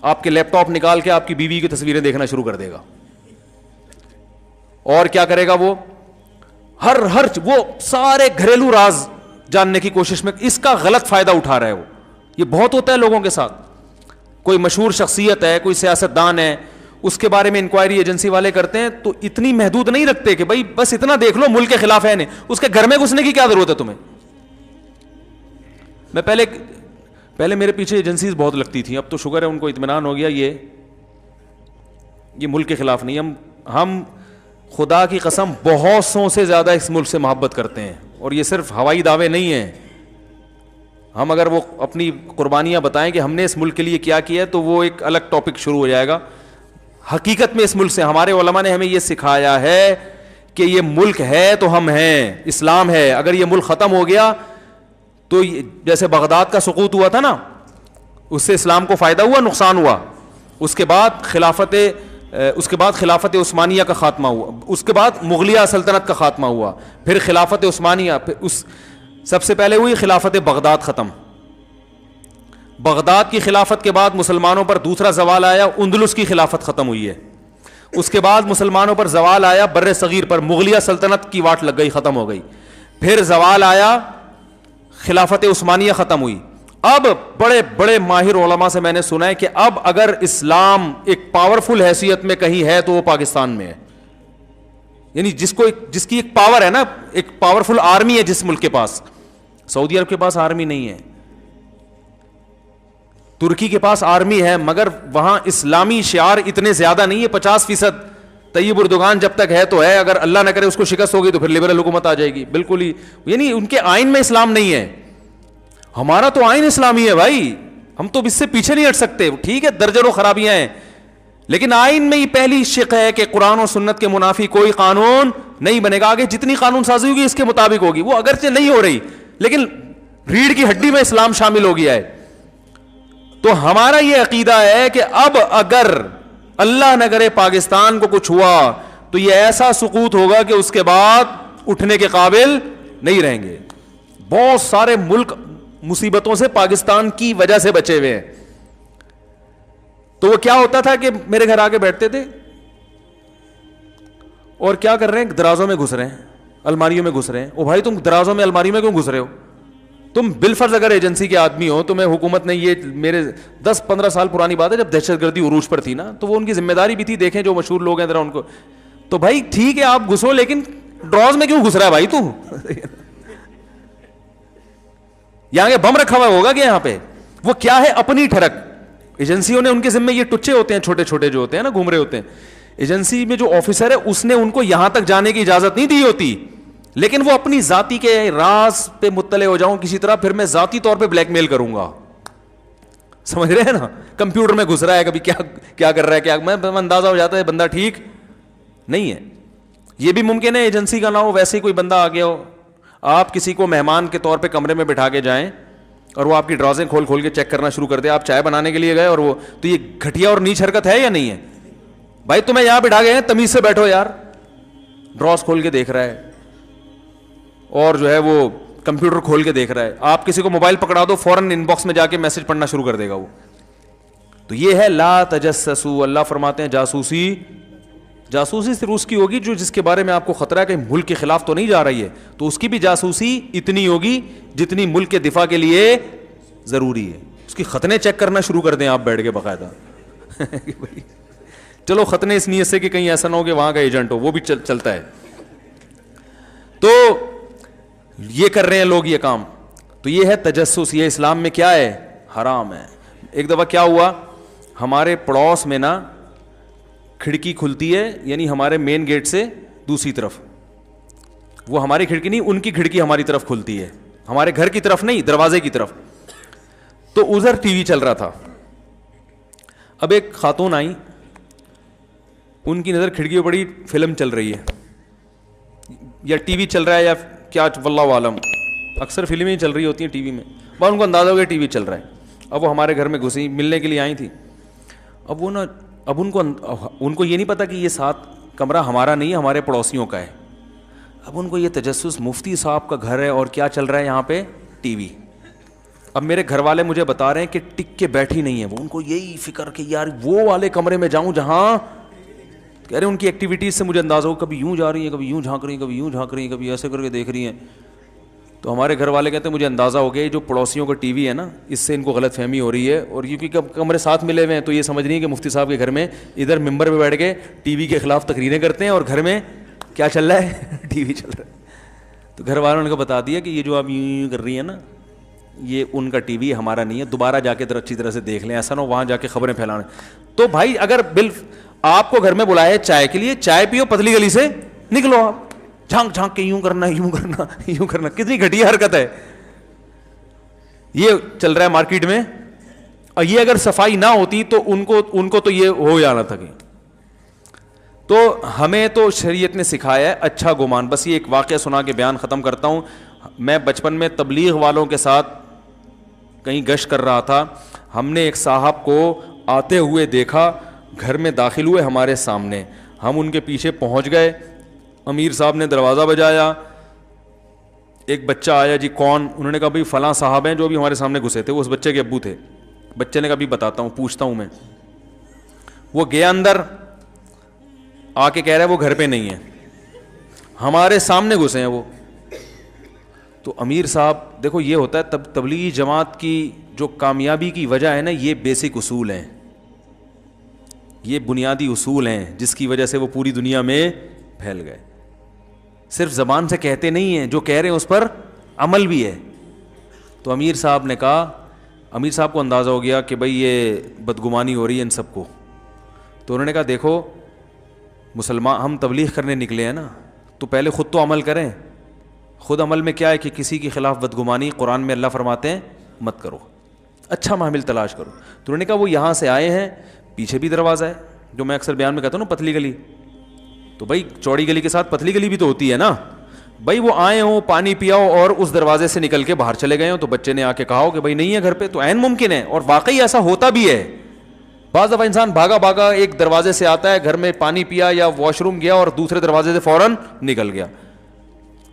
آپ کے لیپ ٹاپ نکال کے آپ کی بیوی کی تصویریں دیکھنا شروع کر دے گا. اور کیا کرے گا, وہ ہر وہ سارے گھریلو راز جاننے کی کوشش میں اس کا غلط فائدہ اٹھا رہا ہے. وہ یہ بہت ہوتا ہے لوگوں کے ساتھ. کوئی مشہور شخصیت ہے, کوئی سیاستدان ہے, اس کے بارے میں انکوائری ایجنسی والے کرتے ہیں تو اتنی محدود نہیں رکھتے کہ بھائی بس اتنا دیکھ لو ملک کے خلاف ہے نہیں, اس کے گھر میں گھسنے کی کیا ضرورت ہے تمہیں. میں پہلے میرے پیچھے ایجنسیز بہت لگتی تھیں, اب تو شکر ہے ان کو اطمینان ہو گیا, یہ ملک کے خلاف نہیں. ہم خدا کی قسم بہت سو سے زیادہ اس ملک سے محبت کرتے ہیں, اور یہ صرف ہوائی دعوے نہیں ہیں. ہم اگر وہ اپنی قربانیاں بتائیں کہ ہم نے اس ملک کے لیے کیا کیا ہے تو وہ ایک الگ ٹاپک شروع ہو جائے گا. حقیقت میں اس ملک سے ہمارے علماء نے ہمیں یہ سکھایا ہے کہ یہ ملک ہے تو ہم ہیں, اسلام ہے. اگر یہ ملک ختم ہو گیا تو جیسے بغداد کا سقوط ہوا تھا نا, اس سے اسلام کو فائدہ ہوا, نقصان ہوا. اس کے بعد خلافت عثمانیہ کا خاتمہ ہوا, اس کے بعد مغلیہ سلطنت کا خاتمہ ہوا, پھر خلافت عثمانیہ, پھر سب سے پہلے ہوئی خلافت بغداد ختم. بغداد کی خلافت کے بعد مسلمانوں پر دوسرا زوال آیا, اندلس کی خلافت ختم ہوئی ہے. اس کے بعد مسلمانوں پر زوال آیا بر صغیر پر, مغلیہ سلطنت کی واٹ لگ گئی, ختم ہو گئی. پھر زوال آیا, خلافت عثمانیہ ختم ہوئی. اب بڑے بڑے ماہر علماء سے میں نے سنا ہے کہ اب اگر اسلام ایک پاورفل حیثیت میں کہیں ہے تو وہ پاکستان میں ہے. یعنی جس کی ایک پاور ہے نا, ایک پاورفل آرمی ہے جس ملک کے پاس. سعودی عرب کے پاس آرمی نہیں ہے, ترکی کے پاس آرمی ہے, مگر وہاں اسلامی شعار اتنے زیادہ نہیں ہے. 50% طیب اردوغان جب تک ہے تو ہے, اگر اللہ نہ کرے اس کو شکست ہوگی تو پھر لبرل حکومت آ جائے گی. بالکل ہی, یعنی ان کے آئین میں اسلام نہیں ہے. ہمارا تو آئین اسلامی ہے بھائی, ہم تو اس سے پیچھے نہیں ہٹ سکتے. ٹھیک ہے درجنوں خرابیاں ہیں, لیکن آئین میں یہ پہلی شق ہے کہ قرآن و سنت کے منافی کوئی قانون نہیں بنے گا. آگے جتنی قانون سازی ہوگی اس کے مطابق ہوگی, وہ اگرچہ نہیں ہو رہی لیکن ریڑھ کی ہڈی میں اسلام شامل ہو گیا ہے. تو ہمارا یہ عقیدہ ہے کہ اب اگر اللہ نہ کرے پاکستان کو کچھ ہوا تو یہ ایسا سقوط ہوگا کہ اس کے بعد اٹھنے کے قابل نہیں رہیں گے. بہت سارے ملک مصیبتوں سے پاکستان کی وجہ سے بچے ہوئے ہیں. تو وہ کیا ہوتا تھا کہ میرے گھر آگے بیٹھتے تھے اور کیا کر رہے ہیں, درازوں میں گھس رہے ہیں, الماریوں میں گھس رہے ہیں. او بھائی تم درازوں میں الماری میں کیوں گھس رہے ہو؟ تم بالفرض اگر ایجنسی کے آدمی ہو, تمہیں حکومت نے یہ, میرے 10-15 سال پرانی بات ہے جب دہشت گردی عروج پر تھی نا, تو وہ ان کی ذمہ داری بھی تھی, دیکھیں جو مشہور لوگ ہیں ذرا ان کو. تو بھائی ٹھیک ہے آپ گھسو, لیکن ڈراز میں کیوں گھس رہا ہے بھائی تو؟ یہاں کے بم رکھا ہوا ہوگا کہ یہاں پہ وہ کیا ہے, اپنی ٹھڑک. ایجنسیوں نے ان کے ذمہ یہ ٹچے ہوتے ہیں, چھوٹے چھوٹے جو ہوتے ہیں نا, گھوم رہے ہوتے ہیں. ایجنسی میں جو آفیسر ہے اس نے ان کو یہاں تک جانے کی اجازت نہیں دی ہوتی, لیکن وہ اپنی ذاتی کے راز پہ مطلع ہو جاؤں کسی طرح, پھر میں ذاتی طور پہ بلیک میل کروں گا. سمجھ رہے ہیں نا, کمپیوٹر میں گھس رہا ہے, کبھی کیا کر رہا ہے, کیا میں اندازہ ہو جاتا ہے بندہ ٹھیک نہیں ہے. یہ بھی ممکن ہے ایجنسی کا نہ ہو, ویسے ہی کوئی بندہ آ گیا ہو, آپ کسی کو مہمان کے طور پہ کمرے میں بٹھا کے جائیں اور وہ آپ کی ڈرازیں کھول کھول کے چیک کرنا شروع کر دے. آپ چائے بنانے کے لیے گئے اور وہ, تو یہ گھٹیا اور نیچ حرکت ہے یا نہیں ہے بھائی؟ تمہیں یہاں بٹھا گئے ہیں, تمیز سے بیٹھو یار. ڈراز کھول کے دیکھ رہا ہے اور جو ہے وہ کمپیوٹر کھول کے دیکھ رہا ہے. آپ کسی کو موبائل پکڑا دو, فوراً ان باکس میں جا کے میسج پڑھنا شروع کر دے گا وہ. تو یہ ہے لا تجسسوا. اللہ فرماتے ہیں جاسوسی صرف اس کی ہوگی جو جس کے بارے میں آپ کو خطرہ ہے کہ ملک کے خلاف تو نہیں جا رہی ہے, تو اس کی بھی جاسوسی اتنی ہوگی جتنی ملک کے دفاع کے لیے ضروری ہے. اس کی ختنے چیک کرنا شروع کر دیں آپ بیٹھ کے باقاعدہ. چلو ختنے اس نیت سے کہ کہیں ایسا نہ ہو کہ وہاں کا ایجنٹ ہو, وہ بھی چلتا ہے. تو یہ کر رہے ہیں لوگ یہ کام. تو یہ ہے تجسس, یہ اسلام میں کیا ہے, حرام ہے. ایک دفعہ کیا ہوا, ہمارے پڑوس میں نا کھڑکی کھلتی ہے, یعنی ہمارے مین گیٹ سے دوسری طرف وہ ہماری کھڑکی نہیں, ان کی کھڑکی ہماری طرف کھلتی ہے, ہمارے گھر کی طرف نہیں, دروازے کی طرف. تو ادھر ٹی وی چل رہا تھا. اب ایک خاتون آئی, ان کی نظر کھڑکی پہ پڑی, فلم چل رہی ہے یا ٹی وی چل رہا ہے یا کیا, واللہ عالم, اکثر فلمیں چل رہی ہوتی ہیں ٹی وی میں, بس ان کو اندازہ ہو گیا ٹی وی چل رہا ہے. اب وہ ہمارے گھر میں گھسی, ملنے کے لیے آئی تھی. اب وہ نا, اب ان کو یہ نہیں پتا کہ یہ ساتھ کمرہ ہمارا نہیں ہے, ہمارے پڑوسیوں کا ہے. اب ان کو یہ تجسس, مفتی صاحب کا گھر ہے اور کیا چل رہا ہے یہاں پہ, ٹی وی. اب میرے گھر والے مجھے بتا رہے ہیں کہ ٹک کے بیٹھی نہیں ہے وہ, ان کو یہی فکر کہ یار وہ والے کمرے میں جاؤں جہاں, کہہ رہے ان کی ایکٹیویٹیز سے مجھے اندازہ ہو, کبھی یوں جا رہی ہیں, کبھی یوں جھانک رہی ہیں, کبھی یوں جھانک رہی ہیں, کبھی ایسے کر کے دیکھ رہی ہیں. تو ہمارے گھر والے کہتے ہیں مجھے اندازہ ہو گیا جو پڑوسیوں کا ٹی وی ہے نا, اس سے ان کو غلط فہمی ہو رہی ہے, اور کیونکہ کمرے ساتھ ملے ہوئے ہیں تو یہ سمجھ رہی ہیں کہ مفتی صاحب کے گھر میں ادھر ممبر پہ بیٹھ کے ٹی وی کے خلاف تقریریں کرتے ہیں اور گھر میں کیا چل رہا ہے, ٹی وی چل رہا ہے. تو گھر والوں نے بتا دیا کہ یہ جو آپ یوں کر رہی ہیں نا, یہ ان کا ٹی وی ہمارا نہیں ہے, دوبارہ جا کے اچھی طرح سے دیکھ لیں, ایسا نہ ہو وہاں جا کے خبریں پھیلانے. تو بھائی اگر آپ کو گھر میں بلائے چائے کے لیے, چائے پیو, پتلی گلی سے نکلو, آپ جھانک جھانک کے یوں کرنا, یوں کرنا, یوں کرنا, کتنی گھٹیا حرکت ہے. یہ چل رہا ہے مارکیٹ میں, اور یہ اگر صفائی نہ ہوتی تو ان کو تو یہ ہو جانا تھا. کہ تو ہمیں تو شریعت نے سکھایا ہے اچھا گمان. بس یہ ایک واقعہ سنا کے بیان ختم کرتا ہوں. میں بچپن میں تبلیغ والوں کے ساتھ کہیں گشت کر رہا تھا, ہم نے ایک صاحب کو آتے ہوئے دیکھا, گھر میں داخل ہوئے ہمارے سامنے, ہم ان کے پیچھے پہنچ گئے, امیر صاحب نے دروازہ بجایا, ایک بچہ آیا, جی کون, انہوں نے کہا بھائی فلاں صاحب ہیں جو بھی ہمارے سامنے گھسے تھے, وہ اس بچے کے ابو تھے. بچے نے کہا بھی بتاتا ہوں, پوچھتا ہوں میں. وہ گیا اندر, آ کے کہہ رہا ہے وہ گھر پہ نہیں ہے, ہمارے سامنے گھسے ہیں وہ. تو امیر صاحب, دیکھو یہ ہوتا ہے تبلیغی جماعت کی جو کامیابی کی وجہ ہے نا, یہ بیسک اصول ہیں, یہ بنیادی اصول ہیں جس کی وجہ سے وہ پوری دنیا میں پھیل گئے. صرف زبان سے کہتے نہیں ہیں, جو کہہ رہے ہیں اس پر عمل بھی ہے. تو امیر صاحب نے کہا, امیر صاحب کو اندازہ ہو گیا کہ بھئی یہ بدگمانی ہو رہی ہے ان سب کو. تو انہوں نے کہا دیکھو مسلمان, ہم تبلیغ کرنے نکلے ہیں نا, تو پہلے خود تو عمل کریں. خود عمل میں کیا ہے کہ کسی کے خلاف بدگمانی, قرآن میں اللہ فرماتے ہیں مت کرو, اچھا محمل تلاش کرو. تو انہوں نے کہا وہ یہاں سے آئے ہیں, پیچھے بھی دروازہ ہے, جو میں اکثر بیان میں کہتا ہوں نا پتلی گلی, تو بھائی چوڑی گلی کے ساتھ پتلی گلی بھی تو ہوتی ہے نا. بھائی وہ آئے ہوں, پانی پیاؤ اور اس دروازے سے نکل کے باہر چلے گئے ہوں, تو بچے نے آ کے کہا ہو کہ بھائی نہیں ہے گھر پہ, تو عین ممکن ہے, اور واقعی ایسا ہوتا بھی ہے. بعض دفعہ انسان بھاگا بھاگا ایک دروازے سے آتا ہے, گھر میں پانی پیا یا واش روم گیا اور دوسرے دروازے سے فوراً نکل گیا.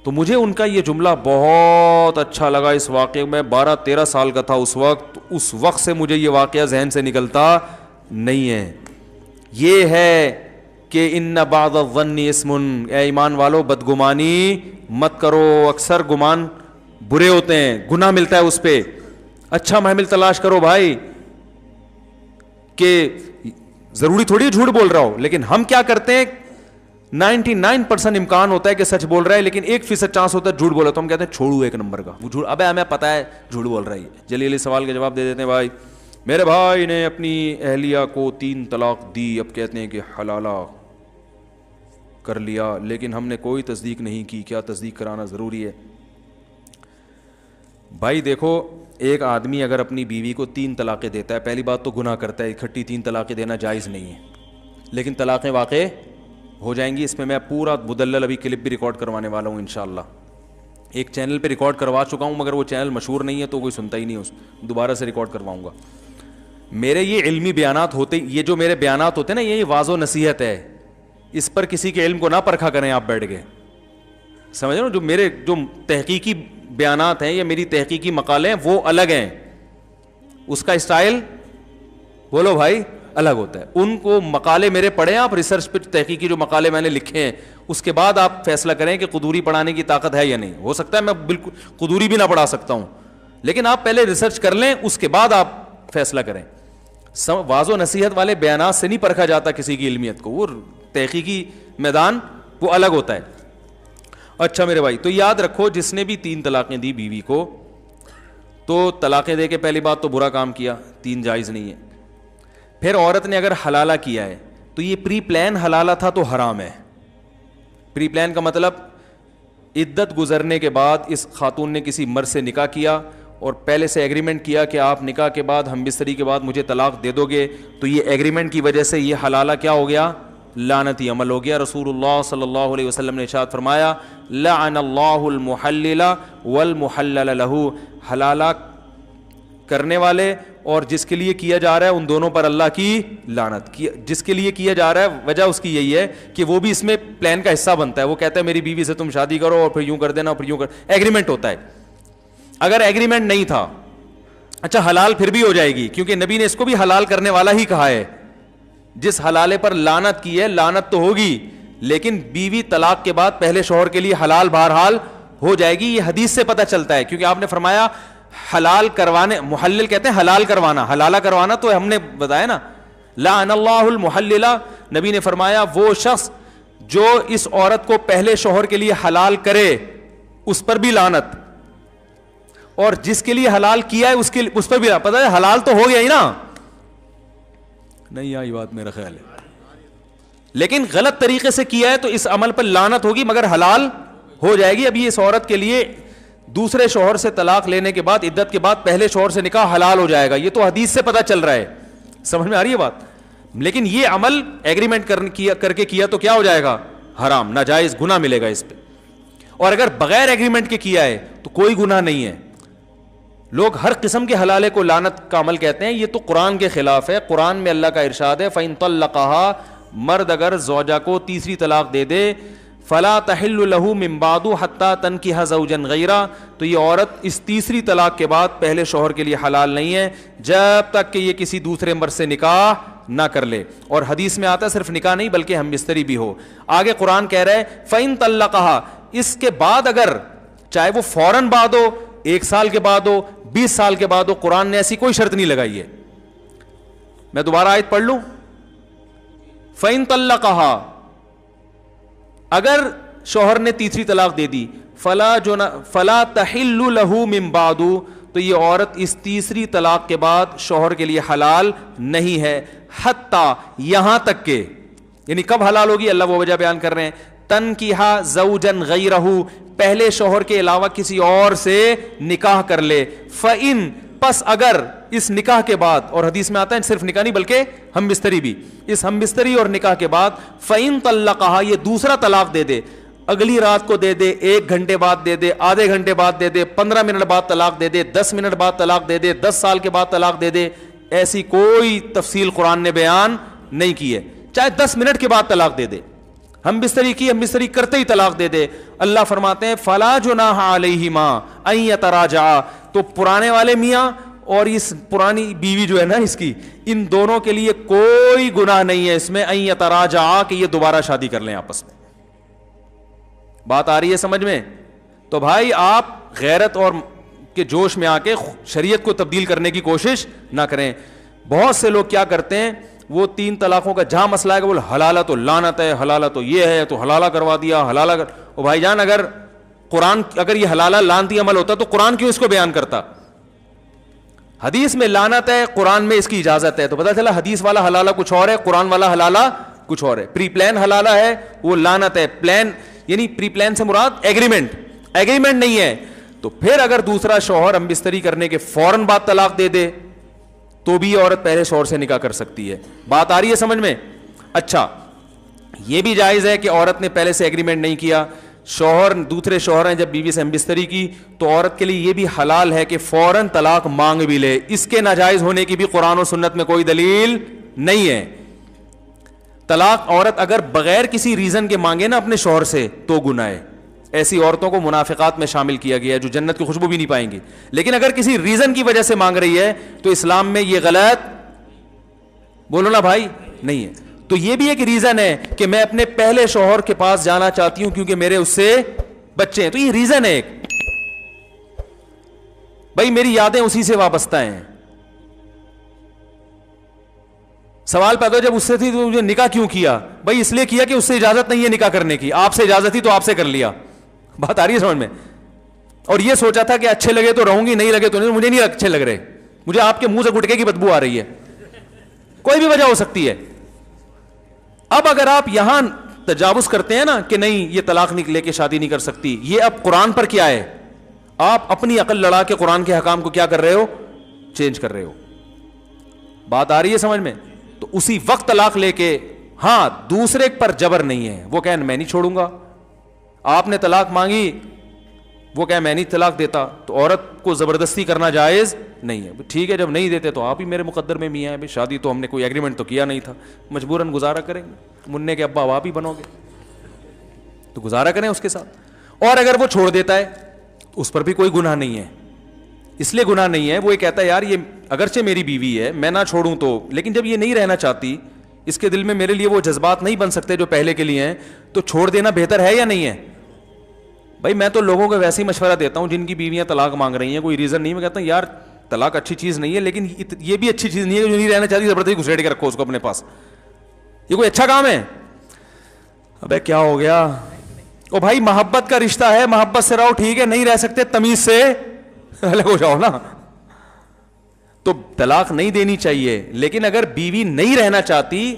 تو مجھے ان کا یہ جملہ بہت اچھا لگا اس واقعے میں. 12-13 سال کا تھا اس وقت سے مجھے یہ واقعہ ذہن سے نکلتا نہیں ہے. یہ ہے کہ ان بعض الظن اسم, اے ایمان والو بدگمانی مت کرو, اکثر گمان برے ہوتے ہیں, گناہ ملتا ہے اس پہ. اچھا محمل تلاش کرو بھائی, کہ ضروری تھوڑی جھوٹ بول رہا ہو, لیکن ہم کیا کرتے ہیں, 99% امکان ہوتا ہے کہ سچ بول رہا ہے, لیکن 1% چانس ہوتا ہے جھوٹ بولا, تو ہم کہتے ہیں چھوڑو ایک نمبر کا وہ جھوٹ, ابے ہمیں پتا ہے جھوٹ بول رہا ہے. جلدی جلدی سوال کا جواب دے دیتے ہیں. بھائی میرے بھائی نے اپنی اہلیہ کو 3 طلاق دی, اب کہتے ہیں کہ حلالہ کر لیا, لیکن ہم نے کوئی تصدیق نہیں کی, کیا تصدیق کرانا ضروری ہے؟ بھائی دیکھو, ایک آدمی اگر اپنی بیوی کو 3 طلاقیں دیتا ہے, پہلی بات تو گناہ کرتا ہے, اکٹھی 3 طلاقیں دینا جائز نہیں ہے, لیکن طلاقیں واقع ہو جائیں گی. اس میں پورا مدلل ابھی کلپ بھی ریکارڈ کروانے والا ہوں انشاءاللہ. ایک چینل پہ ریکارڈ کروا چکا ہوں, مگر وہ چینل مشہور نہیں ہے تو کوئی سنتا ہی نہیں, دوبارہ سے ریکارڈ کرواؤں گا. میرے یہ علمی بیانات ہوتے, یہ جو میرے بیانات ہوتے ہیں نا, یہ واضح و نصیحت ہے, اس پر کسی کے علم کو نہ پرکھا کریں آپ بیٹھ کے, سمجھ رہے ہو. جو میرے جو تحقیقی بیانات ہیں یا میری تحقیقی مقالے ہیں وہ الگ ہیں, اس کا اسٹائل بولو بھائی الگ ہوتا ہے. ان کو مقالے میرے پڑھیں آپ, ریسرچ پہ تحقیقی جو مقالے میں نے لکھے ہیں, اس کے بعد آپ فیصلہ کریں کہ قدوری پڑھانے کی طاقت ہے یا نہیں. ہو سکتا ہے میں بالکل قدوری بھی نہ پڑھا سکتا ہوں, لیکن آپ پہلے ریسرچ کر لیں, اس کے بعد آپ فیصلہ کریں. واضح و نصیحت والے بیانات سے نہیں پرکھا جاتا کسی کی علمیت کو, وہ تحقیقی میدان وہ الگ ہوتا ہے. اچھا میرے بھائی, تو یاد رکھو جس نے بھی 3 طلاقیں دی بیوی کو, تو طلاقیں دے کے پہلی بات تو برا کام کیا, 3 جائز نہیں ہے. پھر عورت نے اگر حلالہ کیا ہے تو یہ پری پلان حلالہ تھا تو حرام ہے. پری پلان کا مطلب عدت گزرنے کے بعد اس خاتون نے کسی مرد سے نکاح کیا اور پہلے سے ایگریمنٹ کیا کہ آپ نکاح کے بعد ہم بستری کے بعد مجھے طلاق دے دو گے, تو یہ ایگریمنٹ کی وجہ سے یہ حلالہ کیا ہو گیا؟ لعنتی عمل ہو گیا. رسول اللہ صلی اللہ علیہ وسلم نے ارشاد فرمایا لعن اللہ المحلل والمحلل له, حلالہ کرنے والے اور جس کے لیے کیا جا رہا ہے ان دونوں پر اللہ کی لعنت. جس کے لیے کیا جا رہا ہے وجہ اس کی یہی ہے کہ وہ بھی اس میں پلان کا حصہ بنتا ہے. وہ کہتا ہے میری بیوی سے تم شادی کرو اور پھر یوں کر دینا, پھر یوں کر, ایگریمنٹ ہوتا ہے. اگر ایگریمنٹ نہیں تھا, اچھا حلال پھر بھی ہو جائے گی, کیونکہ نبی نے اس کو بھی حلال کرنے والا ہی کہا ہے. جس حلالے پر لعنت کی ہے لعنت تو ہوگی, لیکن بیوی طلاق کے بعد پہلے شوہر کے لیے حلال بہرحال ہو جائے گی. یہ حدیث سے پتہ چلتا ہے, کیونکہ آپ نے فرمایا حلال کروانے, محلل کہتے ہیں حلال کروانا, حلالہ کروانا تو ہم نے بتایا نا, لعن اللہ المحلل, نبی نے فرمایا وہ شخص جو اس عورت کو پہلے شوہر کے لیے حلال کرے اس پر بھی لعنت, اور جس کے لیے حلال کیا ہے اس پر بھی لعنت. پتہ ہے حلال تو ہو گیا ہی نا, نہیں آئی بات میرا خیال ہے, لیکن غلط طریقے سے کیا ہے تو اس عمل پر لعنت ہوگی مگر حلال ہو جائے گی. ابھی اس عورت کے لیے دوسرے شوہر سے طلاق لینے کے بعد عدت کے بعد پہلے شوہر سے نکاح حلال ہو جائے گا, یہ تو حدیث سے پتہ چل رہا ہے. سمجھ میں آ رہی ہے بات؟ لیکن یہ عمل ایگریمنٹ کر کے کیا تو کیا ہو جائے گا؟ حرام, ناجائز, گناہ ملے گا اس پہ. اور اگر بغیر ایگریمنٹ کے کیا ہے تو کوئی گناہ نہیں ہے. لوگ ہر قسم کے حلالے کو لعنت کا عمل کہتے ہیں, یہ تو قرآن کے خلاف ہے. قرآن میں اللہ کا ارشاد ہے فَإِن طَلَّقَهَا, مرد اگر زوجہ کو تیسری طلاق دے دے, فَلَا تَحِلُّ لَهُ مِن بَعْدُ حَتَّى تَنكِحَ زَوْجًا غَيْرَهُ, تو یہ عورت اس تیسری طلاق کے بعد پہلے شوہر کے لیے حلال نہیں ہے جب تک کہ یہ کسی دوسرے مرد سے نکاح نہ کر لے. اور حدیث میں آتا ہے صرف نکاح نہیں بلکہ ہم بستری بھی ہو. آگے قرآن کہہ رہا ہے فَإِن طَلَّقَهَا, اس کے بعد اگر چاہے وہ فوراً بعد ہو, 1 سال کے بعد ہو, 20 سال کے بعد ہو, قرآن نے ایسی کوئی شرط نہیں لگائی ہے. میں دوبارہ آیت پڑھ لوں, فَإِن طَلَّقَهَا, اگر شوہر نے تیسری طلاق دے دی, فَلَا تَحِلُّ لَهُ مِن بَعْدُ, تو یہ عورت اس تیسری طلاق کے بعد شوہر کے لیے حلال نہیں ہے, حتیٰ, یہاں تک کہ, یعنی کب حلال ہوگی اللہ وہ وجہ بیان کر رہے ہیں, تنکیحا زوجن غیرہ, پہلے شوہر کے علاوہ کسی اور سے نکاح کر لے. فَإِن, پس اگر اس نکاح کے بعد, اور حدیث میں آتا ہے صرف نکاح نہیں بلکہ ہم بستری بھی, اس ہم بستری اور نکاح کے بعد فَإِن طَلَّقَهَا, یہ دوسرا طلاق دے دے, اگلی رات کو دے دے, 1 گھنٹے بعد دے دے, آدھے گھنٹے بعد دے دے, 15 منٹ بعد طلاق دے دے, 10 منٹ بعد طلاق دے دے, 10 سال کے بعد طلاق دے دے, ایسی کوئی تفصیل قرآن نے بیان نہیں کی ہے. چاہے 10 منٹ کے بعد طلاق دے دے, ہم بستری کی, ہم بستری کرتے ہی طلاق دے دے, اللہ فرماتے ہیں فَلَا جُنَاحَ عَلَيْهِمَا أَن يَتَرَاجَعَا, تو پرانے والے میاں اور اس پرانی بیوی جو ہے نا اس کی, ان دونوں کے لیے کوئی گناہ نہیں ہے اس میں, أن يَتَرَاجَعَا, کہ یہ دوبارہ شادی کر لیں آپس میں. بات آ رہی ہے سمجھ میں؟ تو بھائی آپ غیرت اور کے جوش میں آ کے شریعت کو تبدیل کرنے کی کوشش نہ کریں. بہت سے لوگ کیا کرتے ہیں, وہ 3 طلاقوں کا جہاں مسئلہ ہے کہ بول حلالہ تو لعنت ہے, حلالہ تو یہ ہے, تو حلالہ کروا دیا, حلالہ کر. او بھائی جان, اگر قرآن, اگر یہ حلالہ لعنتی عمل ہوتا تو قرآن کیوں اس کو بیان کرتا؟ حدیث میں لعنت ہے, قرآن میں اس کی اجازت ہے, تو پتہ چلا حدیث والا حلالہ کچھ اور ہے, قرآن والا حلالہ کچھ اور ہے. پری پلان حلالہ ہے, وہ لعنت ہے. پلان یعنی پری پلان سے مراد ایگریمنٹ, ایگریمنٹ نہیں ہے. تو پھر اگر دوسرا شوہر ہم بستری کرنے کے فوراً بعد طلاق دے دے تو بھی عورت پہلے شوہر سے نکاح کر سکتی ہے. بات آ رہی ہے سمجھ میں؟ اچھا, یہ بھی جائز ہے کہ عورت نے پہلے سے ایگریمنٹ نہیں کیا, شوہر دوسرے شوہر ہیں جب بیوی سے ہم بستری کی, تو عورت کے لیے یہ بھی حلال ہے کہ فوراً طلاق مانگ بھی لے. اس کے ناجائز ہونے کی بھی قرآن و سنت میں کوئی دلیل نہیں ہے. طلاق عورت اگر بغیر کسی ریزن کے مانگے نا اپنے شوہر سے تو گناہ ہے. ایسی عورتوں کو منافقات میں شامل کیا گیا ہے جو جنت کی خوشبو بھی نہیں پائیں گی. لیکن اگر کسی ریزن کی وجہ سے مانگ رہی ہے تو اسلام میں یہ غلط, بولو نا بھائی, نہیں ہے. تو یہ بھی ایک ریزن ہے کہ میں اپنے پہلے شوہر کے پاس جانا چاہتی ہوں کیونکہ میرے اس سے بچے ہیں, تو یہ ریزن ہے ایک, بھائی میری یادیں اسی سے وابستہ ہیں. سوال پیدا ہو جب اس سے تھی تو مجھے نکاح کیوں کیا؟ بھائی اس لیے کیا کہ اس سے اجازت نہیں ہے نکاح کرنے کی, آپ سے اجازت تھی تو آپ سے کر لیا. بات آ رہی ہے سمجھ میں؟ اور یہ سوچا تھا کہ اچھے لگے تو رہوں گی, نہیں لگے تو نہیں, مجھے نہیں اچھے لگ رہے, مجھے آپ کے منہ سے گٹکے کی بدبو آ رہی ہے. کوئی بھی وجہ ہو سکتی ہے. اب اگر آپ یہاں تجاوز کرتے ہیں نا کہ نہیں یہ طلاق لے کے شادی نہیں کر سکتی, یہ اب قرآن پر کیا ہے, آپ اپنی عقل لڑا کے قرآن کے حکام کو کیا کر رہے ہو, چینج کر رہے ہو. بات آ رہی ہے سمجھ میں؟ تو اسی وقت طلاق لے کے, ہاں دوسرے پر جبر نہیں ہے, وہ کہیں میں نہیں چھوڑوں گا. آپ نے طلاق مانگی, وہ کہیں میں نہیں طلاق دیتا, تو عورت کو زبردستی کرنا جائز نہیں ہے. ٹھیک ہے, جب نہیں دیتے تو آپ ہی میرے مقدر میں میاں ہیں, شادی تو ہم نے کوئی ایگریمنٹ تو کیا نہیں تھا, مجبوراً گزارا کریں گے, منع کے ابا آپ ہی بنو گے تو گزارا کریں اس کے ساتھ. اور اگر وہ چھوڑ دیتا ہے اس پر بھی کوئی گناہ نہیں ہے. اس لیے گناہ نہیں ہے, وہ یہ کہتا ہے یار یہ اگرچہ میری بیوی ہے, میں نہ چھوڑوں تو, لیکن جب یہ نہیں رہنا چاہتی, اس کے دل میں میرے لیے وہ جذبات نہیں بن سکتے جو پہلے کے لیے ہیں, تو چھوڑ دینا بہتر ہے یا نہیں ہے؟ بھائی میں تو لوگوں کو ویسے ہی مشورہ دیتا ہوں جن کی بیویاں طلاق مانگ رہی ہیں, کوئی ریزن نہیں, میں کہتا ہوں یار طلاق اچھی چیز نہیں ہے, لیکن یہ بھی اچھی چیز نہیں ہے جو نہیں رہنا چاہتی زبردستی گھسیٹ کے رکھو اس کو اپنے پاس, یہ کوئی اچھا کام ہے؟ ابے کیا ہو گیا, او بھائی محبت کا رشتہ ہے, محبت سے رہو, ٹھیک ہے, نہیں رہ سکتے تمیز سے الگ ہو جاؤ نا. تو طلاق نہیں دینی چاہیے, لیکن اگر بیوی نہیں رہنا چاہتی,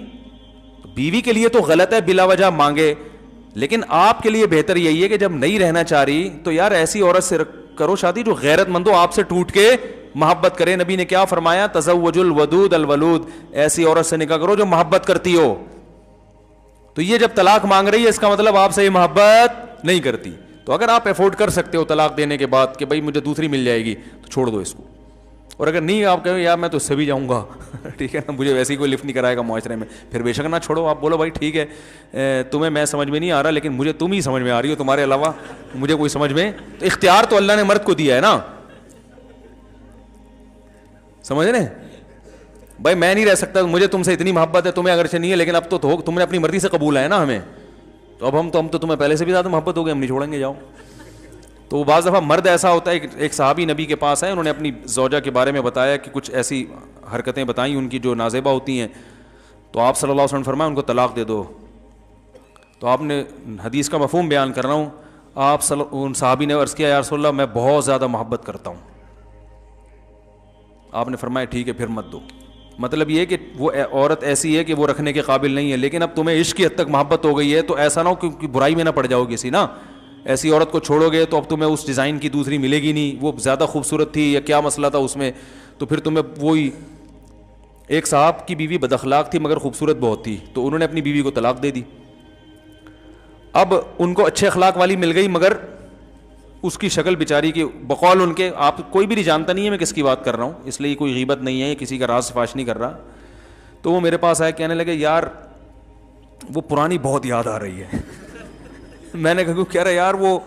بیوی کے لیے تو غلط ہے بلا وجہ مانگے, لیکن آپ کے لیے بہتر یہی ہے کہ جب نہیں رہنا چاہ رہی تو یار ایسی عورت سے کرو شادی جو غیرت مند ہو, آپ سے ٹوٹ کے محبت کرے. نبی نے کیا فرمایا, تزوج الودود الولود, ایسی عورت سے نکاح کرو جو محبت کرتی ہو. تو یہ جب طلاق مانگ رہی ہے اس کا مطلب آپ سے یہ محبت نہیں کرتی. تو اگر آپ افورڈ کر سکتے ہو طلاق دینے کے بعد کہ بھائی مجھے دوسری مل جائے گی تو چھوڑ دو اس کو, اور اگر نہیں آپ کہیں یار میں تو اس سے بھی جاؤں گا ٹھیک ہے نا, مجھے ویسے ہی کوئی لفٹ نہیں کرائے گا معاشرے میں, پھر بے شک نہ چھوڑو. آپ بولو بھائی ٹھیک ہے تمہیں میں سمجھ میں نہیں آ رہا, لیکن مجھے تم ہی سمجھ میں آ رہی ہو, تمہارے علاوہ مجھے کوئی سمجھ میں, تو اختیار تو اللہ نے مرد کو دیا ہے نا, سمجھ رہے بھائی میں نہیں رہ سکتا, مجھے تم سے اتنی محبت ہے, تمہیں اگرچہ نہیں ہے, لیکن اب تو تم نے اپنی مرضی سے قبول ہے نا ہمیں, تو اب ہم تو تمہیں پہلے سے بھی زیادہ محبت ہو گئی, ہم نہیں چھوڑیں گے, جاؤ. تو بعض دفعہ مرد ایسا ہوتا ہے, ایک صحابی نبی کے پاس آئے, انہوں نے اپنی زوجہ کے بارے میں بتایا کہ کچھ ایسی حرکتیں بتائیں ان کی جو نازیبہ ہوتی ہیں, تو آپ صلی اللہ علیہ وسلم فرمایا ان کو طلاق دے دو. تو آپ نے حدیث کا مفہوم بیان کر رہا ہوں, آپ ان صحابی نے عرض کیا یا رسول اللہ میں بہت زیادہ محبت کرتا ہوں. آپ نے فرمایا ٹھیک ہے پھر مت دو. مطلب یہ کہ وہ عورت ایسی ہے کہ وہ رکھنے کے قابل نہیں ہے, لیکن اب تمہیں عشق کی حد تک محبت ہو گئی ہے, تو ایسا نہ ہو کہ برائی میں نہ پڑ جاؤ کسی نا, ایسی عورت کو چھوڑو گے تو اب تمہیں اس ڈیزائن کی دوسری ملے گی نہیں, وہ زیادہ خوبصورت تھی یا کیا مسئلہ تھا اس میں, تو پھر تمہیں وہی. ایک صاحب کی بیوی بد اخلاق تھی مگر خوبصورت بہت تھی, تو انہوں نے اپنی بیوی کو طلاق دے دی. اب ان کو اچھے اخلاق والی مل گئی, مگر اس کی شکل بیچاری کی بقول ان کے, آپ کوئی بھی نہیں جانتا نہیں ہے میں کس کی بات کر رہا ہوں, اس لیے کوئی غیبت نہیں ہے, کسی کا راز فاش نہیں کر رہا. تو وہ میرے پاس آئے, کہنے لگے یار وہ پرانی بہت یاد آ رہی ہے. میں نے کہہ رہا یار وہ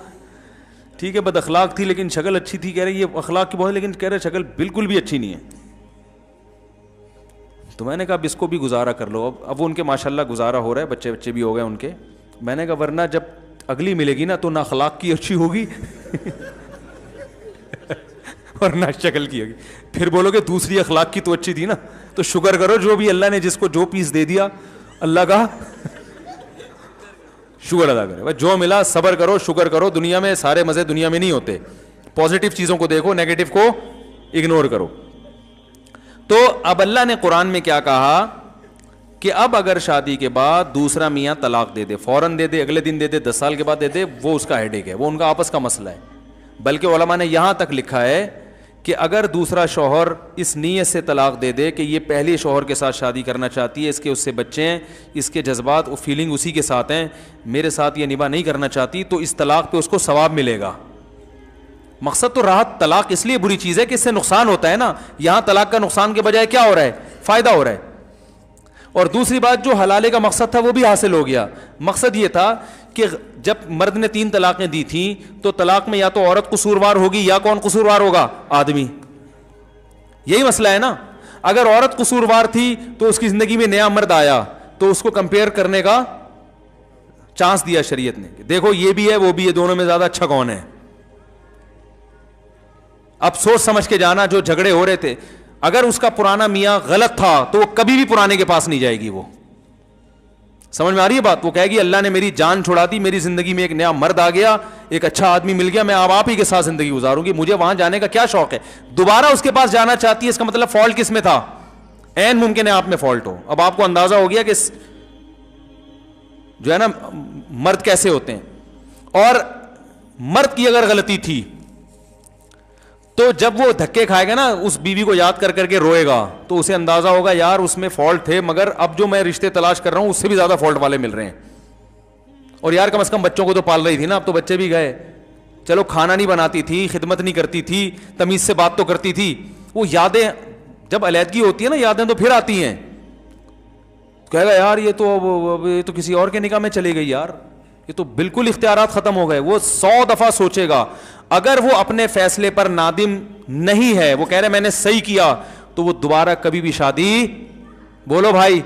ٹھیک ہے بد اخلاق تھی لیکن شکل اچھی تھی. کہہ رہے یہ اخلاق کی بہت, لیکن کہہ رہے شکل بالکل بھی اچھی نہیں ہے. تو میں نے کہا اب اس کو بھی گزارا کر لو. اب وہ ان کے ماشاءاللہ گزارا ہو رہا ہے, بچے بھی ہو گئے ان کے. میں نے کہا ورنہ جب اگلی ملے گی نا تو نہ اخلاق کی اچھی ہوگی اور نہ شکل کی ہوگی, پھر بولو گے دوسری اخلاق کی تو اچھی تھی نا. تو شکر کرو جو بھی اللہ نے جس کو جو پیس دے دیا اللہ کا شکر ادا کرے. جو ملا صبر کرو, شکر کرو. دنیا میں سارے مزے دنیا میں نہیں ہوتے, پازیٹیو چیزوں کو دیکھو, نیگیٹو کو اگنور کرو. تو اب اللہ نے قرآن میں کیا کہا کہ اب اگر شادی کے بعد دوسرا میاں طلاق دے دے, فوراً دے دے, اگلے دن دے دے, 10 سال کے بعد دے دے, وہ اس کا ہیڈیک ہے, وہ ان کا آپس کا مسئلہ ہے. بلکہ علماء نے یہاں تک لکھا ہے کہ اگر دوسرا شوہر اس نیت سے طلاق دے دے کہ یہ پہلے شوہر کے ساتھ شادی کرنا چاہتی ہے, اس کے اس سے بچے ہیں, اس کے جذبات و فیلنگ اسی کے ساتھ ہیں, میرے ساتھ یہ نباہ نہیں کرنا چاہتی, تو اس طلاق پہ اس کو ثواب ملے گا. مقصد تو راحت, طلاق اس لیے بری چیز ہے کہ اس سے نقصان ہوتا ہے نا. یہاں طلاق کا نقصان کے بجائے کیا ہو رہا ہے, فائدہ ہو رہا ہے. اور دوسری بات جو حلالے کا مقصد تھا وہ بھی حاصل ہو گیا. مقصد یہ تھا کہ جب مرد نے 3 طلاقیں دی تھیں تو طلاق میں یا تو عورت قصوروار ہوگی یا کون قصوروار ہوگا, آدمی. یہی مسئلہ ہے نا. اگر عورت قصوروار تھی تو اس کی زندگی میں نیا مرد آیا تو اس کو کمپیئر کرنے کا چانس دیا شریعت نے, دیکھو یہ بھی ہے وہ بھی ہے, دونوں میں زیادہ اچھا کون ہے. اب سوچ سمجھ کے جانا, جو جھگڑے ہو رہے تھے, اگر اس کا پرانا میاں غلط تھا تو وہ کبھی بھی پرانے کے پاس نہیں جائے گی. وہ سمجھ میں آ رہی ہے بات؟ وہ کہے گی اللہ نے میری جان چھڑا دی, میری زندگی میں ایک نیا مرد آ گیا, ایک اچھا آدمی مل گیا, میں اب آپ ہی کے ساتھ زندگی گزاروں گی, مجھے وہاں جانے کا کیا شوق ہے. دوبارہ اس کے پاس جانا چاہتی ہے, اس کا مطلب فالٹ کس میں تھا؟ عین ممکن ہے آپ میں فالٹ ہو. اب آپ کو اندازہ ہو گیا کہ جو ہے نا مرد کیسے ہوتے ہیں. اور مرد کی اگر غلطی تھی تو جب وہ دھکے کھائے گا نا اس بیوی کو یاد کر کر کے روئے گا تو اسے اندازہ ہوگا یار اس میں فالٹ تھے, مگر اب جو میں رشتے تلاش کر رہا ہوں اس سے بھی زیادہ فالٹ والے مل رہے ہیں. اور یار کم از کم بچوں کو تو پال رہی تھی نا, اب تو بچے بھی گئے. چلو کھانا نہیں بناتی تھی, خدمت نہیں کرتی تھی, تمیز سے بات تو کرتی تھی. وہ یادیں جب علیحدگی ہوتی ہے نا یادیں تو پھر آتی ہیں. کہے گا یار یہ تو کسی اور کے نکاح میں چلی گئی یار, یہ تو بالکل اختیارات ختم ہو گئے. وہ 100 دفعہ سوچے گا. اگر وہ اپنے فیصلے پر نادم نہیں ہے, وہ کہہ رہے میں نے صحیح کیا, تو وہ دوبارہ کبھی بھی شادی, بولو بھائی,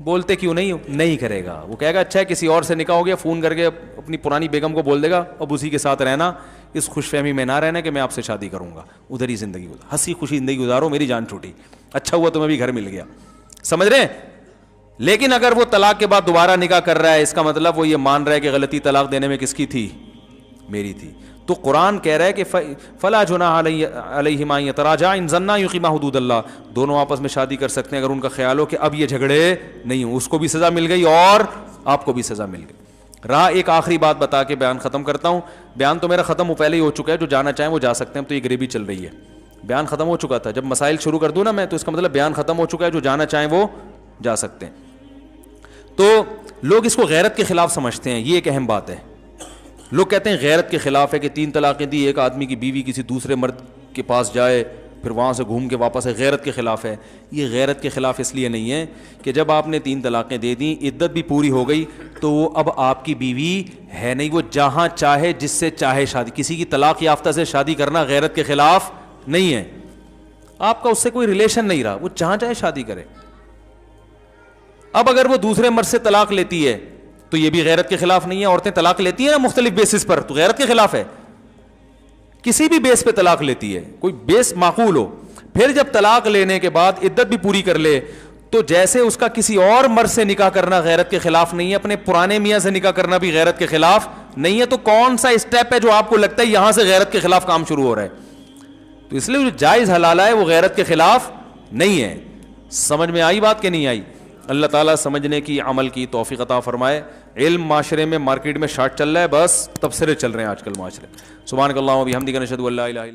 بولتے کیوں نہیں کرے گا. وہ کہے گا اچھا ہے کسی اور سے نکاح ہو گیا, فون کر کے اپنی پرانی بیگم کو بول دے گا اب اسی کے ساتھ رہنا, اس خوش فہمی میں نہ رہنا کہ میں آپ سے شادی کروں گا, ادھر ہی زندگی ہنسی خوشی زندگی گزارو, میری جان چھوٹی, اچھا ہوا تمہیں بھی گھر مل گیا. سمجھ رہے ہیں. لیکن اگر وہ طلاق کے بعد دوبارہ نکاح کر رہا ہے, اس کا مطلب وہ یہ مان رہا ہے کہ غلطی طلاق دینے میں کس کی تھی, میری تھی. تو قرآن کہہ رہا ہے کہ فلا جناح علیہما ان یتراجعا ان ظنا یقیما حدود اللہ, دونوں آپس میں شادی کر سکتے ہیں اگر ان کا خیال ہو کہ اب یہ جھگڑے نہیں ہوں. اس کو بھی سزا مل گئی اور آپ کو بھی سزا مل گئی. رہا ایک آخری بات بتا کے بیان ختم کرتا ہوں. بیان تو میرا ختم ہو پہلے ہی ہو چکا ہے, جو جانا چاہیں وہ جا سکتے ہیں. تو یہ گریبی چل رہی ہے, بیان ختم ہو چکا تھا. جب مسائل شروع کر دوں نا میں تو اس کا مطلب بیان ختم ہو چکا ہے, جو جانا چاہیں وہ جا سکتے ہیں. تو لوگ اس کو غیرت کے خلاف سمجھتے ہیں, یہ ایک اہم بات ہے. لوگ کہتے ہیں غیرت کے خلاف ہے کہ 3 طلاقیں دی, ایک آدمی کی بیوی کسی دوسرے مرد کے پاس جائے پھر وہاں سے گھوم کے واپس ہے, غیرت کے خلاف ہے. یہ غیرت کے خلاف اس لیے نہیں ہے کہ جب آپ نے 3 طلاقیں دے دیں, عدت بھی پوری ہو گئی, تو وہ اب آپ کی بیوی ہے نہیں. وہ جہاں چاہے جس سے چاہے شادی, کسی کی طلاق یافتہ سے شادی کرنا غیرت کے خلاف نہیں ہے. آپ کا اس سے کوئی ریلیشن نہیں رہا, وہ جہاں چاہے شادی کرے. اب اگر وہ دوسرے مرد سے طلاق لیتی ہے تو یہ بھی غیرت کے خلاف نہیں ہے. عورتیں طلاق لیتی ہیں نا مختلف بیسس پر, تو غیرت کے خلاف ہے. کسی بھی بیس پہ طلاق لیتی ہے, کوئی بیس معقول ہو, پھر جب طلاق لینے کے بعد عدت بھی پوری کر لے تو جیسے اس کا کسی اور مرد سے نکاح کرنا غیرت کے خلاف نہیں ہے, اپنے پرانے میاں سے نکاح کرنا بھی غیرت کے خلاف نہیں ہے. تو کون سا اسٹیپ ہے جو آپ کو لگتا ہے یہاں سے غیرت کے خلاف کام شروع ہو رہا ہے؟ تو اس لیے جو جائز حلال ہے وہ غیرت کے خلاف نہیں ہے. سمجھ میں آئی بات کہ نہیں آئی؟ اللہ تعالیٰ سمجھنے کی عمل کی توفیق عطا فرمائے. علم معاشرے میں مارکیٹ میں شارٹ چل رہا ہے, بس تبصرے چل رہے ہیں آج کل معاشرے. سبحانک اللہم و بحمدک نشہد ان لا الہ الا